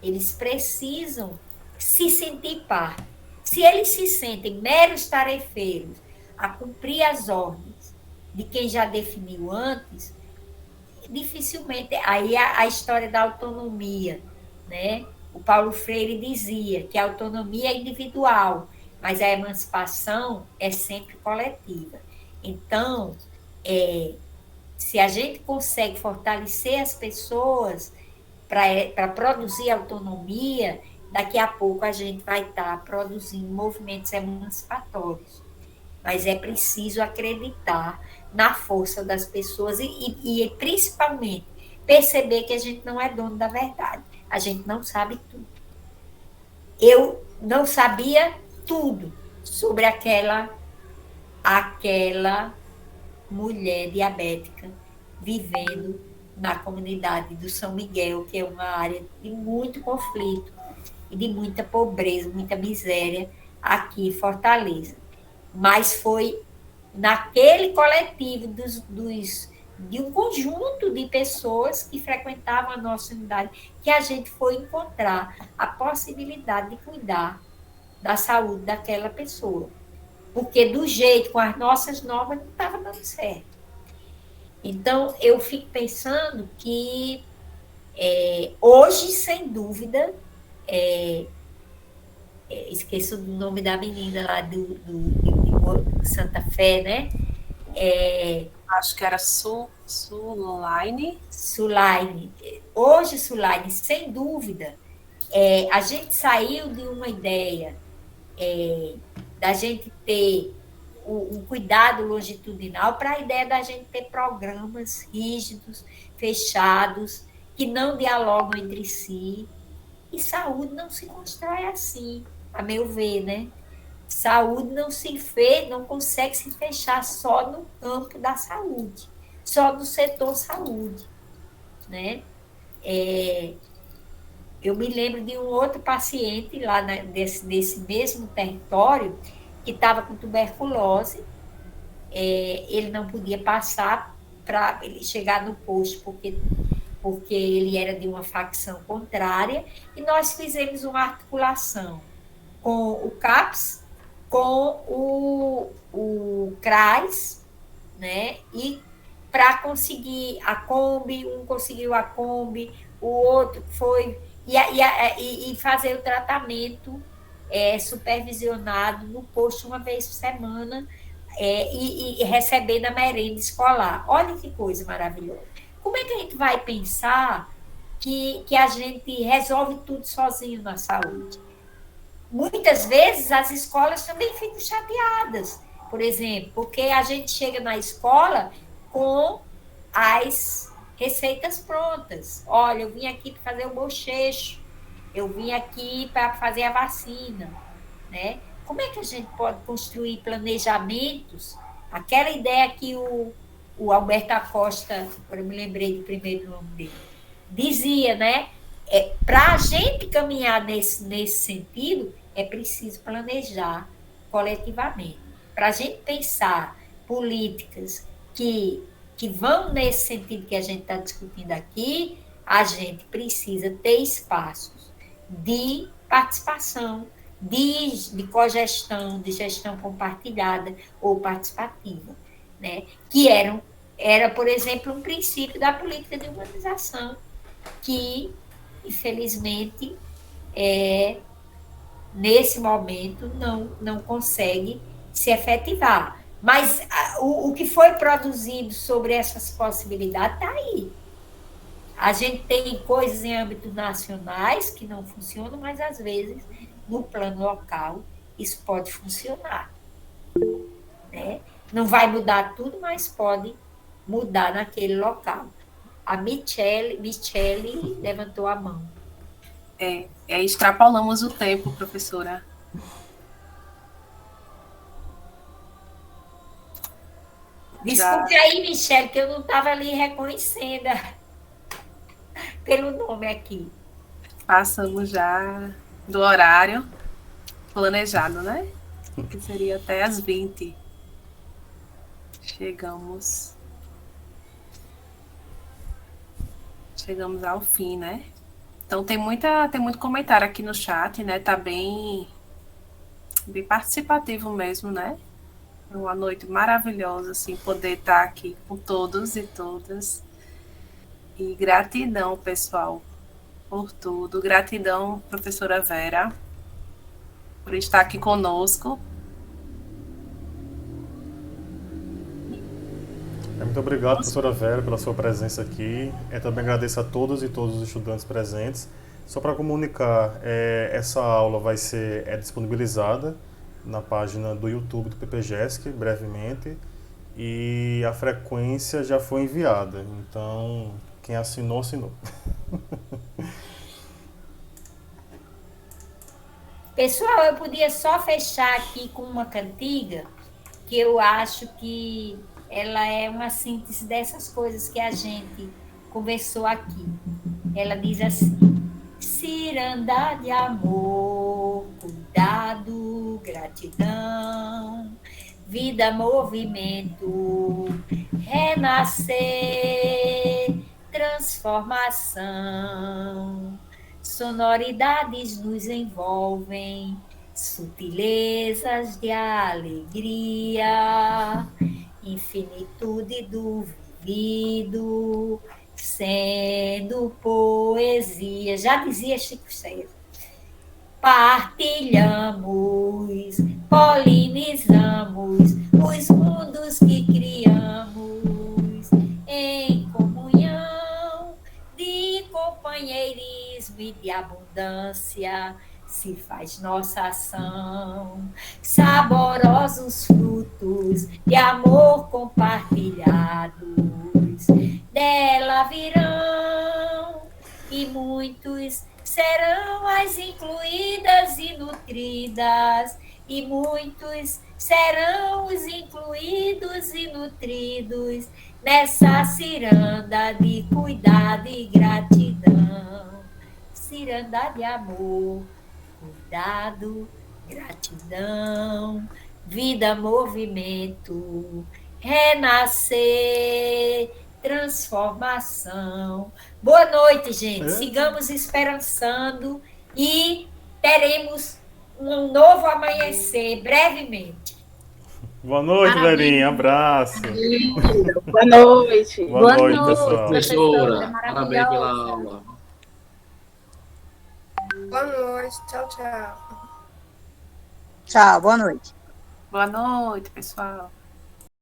Eles precisam se sentir parte. Se eles se sentem meros tarefeiros a cumprir as ordens de quem já definiu antes, dificilmente. Aí a história da autonomia, né? O Paulo Freire dizia que a autonomia é individual, mas a emancipação é sempre coletiva. Então, se a gente consegue fortalecer as pessoas para produzir autonomia, daqui a pouco a gente vai estar produzindo movimentos emancipatórios. Mas é preciso acreditar na força das pessoas e principalmente, perceber que a gente não é dono da verdade. A gente não sabe tudo. Eu não sabia tudo sobre aquela mulher diabética vivendo na comunidade do São Miguel, que é uma área de muito conflito e de muita pobreza, muita miséria aqui em Fortaleza. Mas foi naquele coletivo de um conjunto de pessoas que frequentavam a nossa unidade que a gente foi encontrar a possibilidade de cuidar da saúde daquela pessoa. Porque do jeito, com as nossas normas, não estava dando certo. Então, eu fico pensando que hoje, sem dúvida, esqueço do nome da menina lá de Santa Fé, né? Acho que era Sulaine. Sulaine. Hoje, Sulaine, sem dúvida, a gente saiu de uma ideia da gente ter um cuidado longitudinal para a ideia da gente ter programas rígidos, fechados, que não dialogam entre si. E saúde não se constrói assim, a meu ver, né? Saúde não consegue se fechar só no campo da saúde, só no setor saúde, né? Eu me lembro de um outro paciente lá desse mesmo território que estava com tuberculose. Ele não podia passar para ele chegar no posto porque ele era de uma facção contrária, e nós fizemos uma articulação com o CAPS, com o CRAS, né? E para conseguir a Kombi, um conseguiu a Kombi, o outro foi... E fazer o tratamento supervisionado no posto uma vez por semana, e recebendo a merenda escolar. Olha que coisa maravilhosa. Como é que a gente vai pensar que a gente resolve tudo sozinho na saúde? Muitas vezes as escolas também ficam chateadas, por exemplo, porque a gente chega na escola com as receitas prontas. Olha, eu vim aqui para fazer o bochecho, eu vim aqui para fazer a vacina, né? Como é que a gente pode construir planejamentos? Aquela ideia que o Alberto Acosta, agora eu me lembrei do primeiro nome dele, dizia, né? Para a gente caminhar nesse sentido, é preciso planejar coletivamente. Para a gente pensar políticas que vão nesse sentido que a gente está discutindo aqui, a gente precisa ter espaços de participação, de cogestão, de gestão compartilhada ou participativa, né? Que era, por exemplo, um princípio da política de humanização, que, infelizmente, nesse momento, não consegue se efetivar. Mas o que foi produzido sobre essas possibilidades está aí. A gente tem coisas em âmbitos nacionais que não funcionam, mas, às vezes, no plano local, isso pode funcionar, né? Não vai mudar tudo, mas pode mudar naquele local. A Michele levantou a mão. Extrapolamos o tempo, professora. Desculpe aí, Michele, que eu não estava ali reconhecendo pelo nome aqui. Passamos já do horário planejado, né? Que seria até às 20. Chegamos ao fim, né? Então tem muito comentário aqui no chat, né? Tá bem participativo mesmo, né? Uma noite maravilhosa, assim, poder estar aqui com todos e todas. E gratidão, pessoal, por tudo. Gratidão, professora Vera, por estar aqui conosco. Muito obrigado, professora Vera, pela sua presença aqui. Também agradeço a todos e todos os estudantes presentes. Só para comunicar, essa aula vai ser disponibilizada na página do YouTube do PPGESC, brevemente, e a frequência já foi enviada. Então, quem assinou, assinou. Pessoal, eu podia só fechar aqui com uma cantiga, que eu acho que ela é uma síntese dessas coisas que a gente conversou aqui. Ela diz assim: ciranda de amor, cuidado, gratidão, vida, movimento, renascer, transformação. Sonoridades nos envolvem, sutilezas de alegria, infinitude do vivido, sendo poesia. Já dizia Chico César. Partilhamos, polinizamos os mundos que criamos em comunhão de companheirismo e de abundância. Se faz nossa ação, saborosos frutos de amor compartilhados, dela virão, e muitos serão as incluídas e nutridas, e muitos serão os incluídos e nutridos nessa ciranda de cuidado e gratidão. Ciranda de amor, cuidado, gratidão, vida, movimento, renascer, transformação. Boa noite, gente. Sigamos esperançando e teremos um novo amanhecer brevemente. Boa noite, Verinha. Abraço. Boa noite. Boa noite, pessoal. Professora, parabéns pela aula. Boa noite. Tchau, tchau. Tchau, boa noite. Boa noite, pessoal.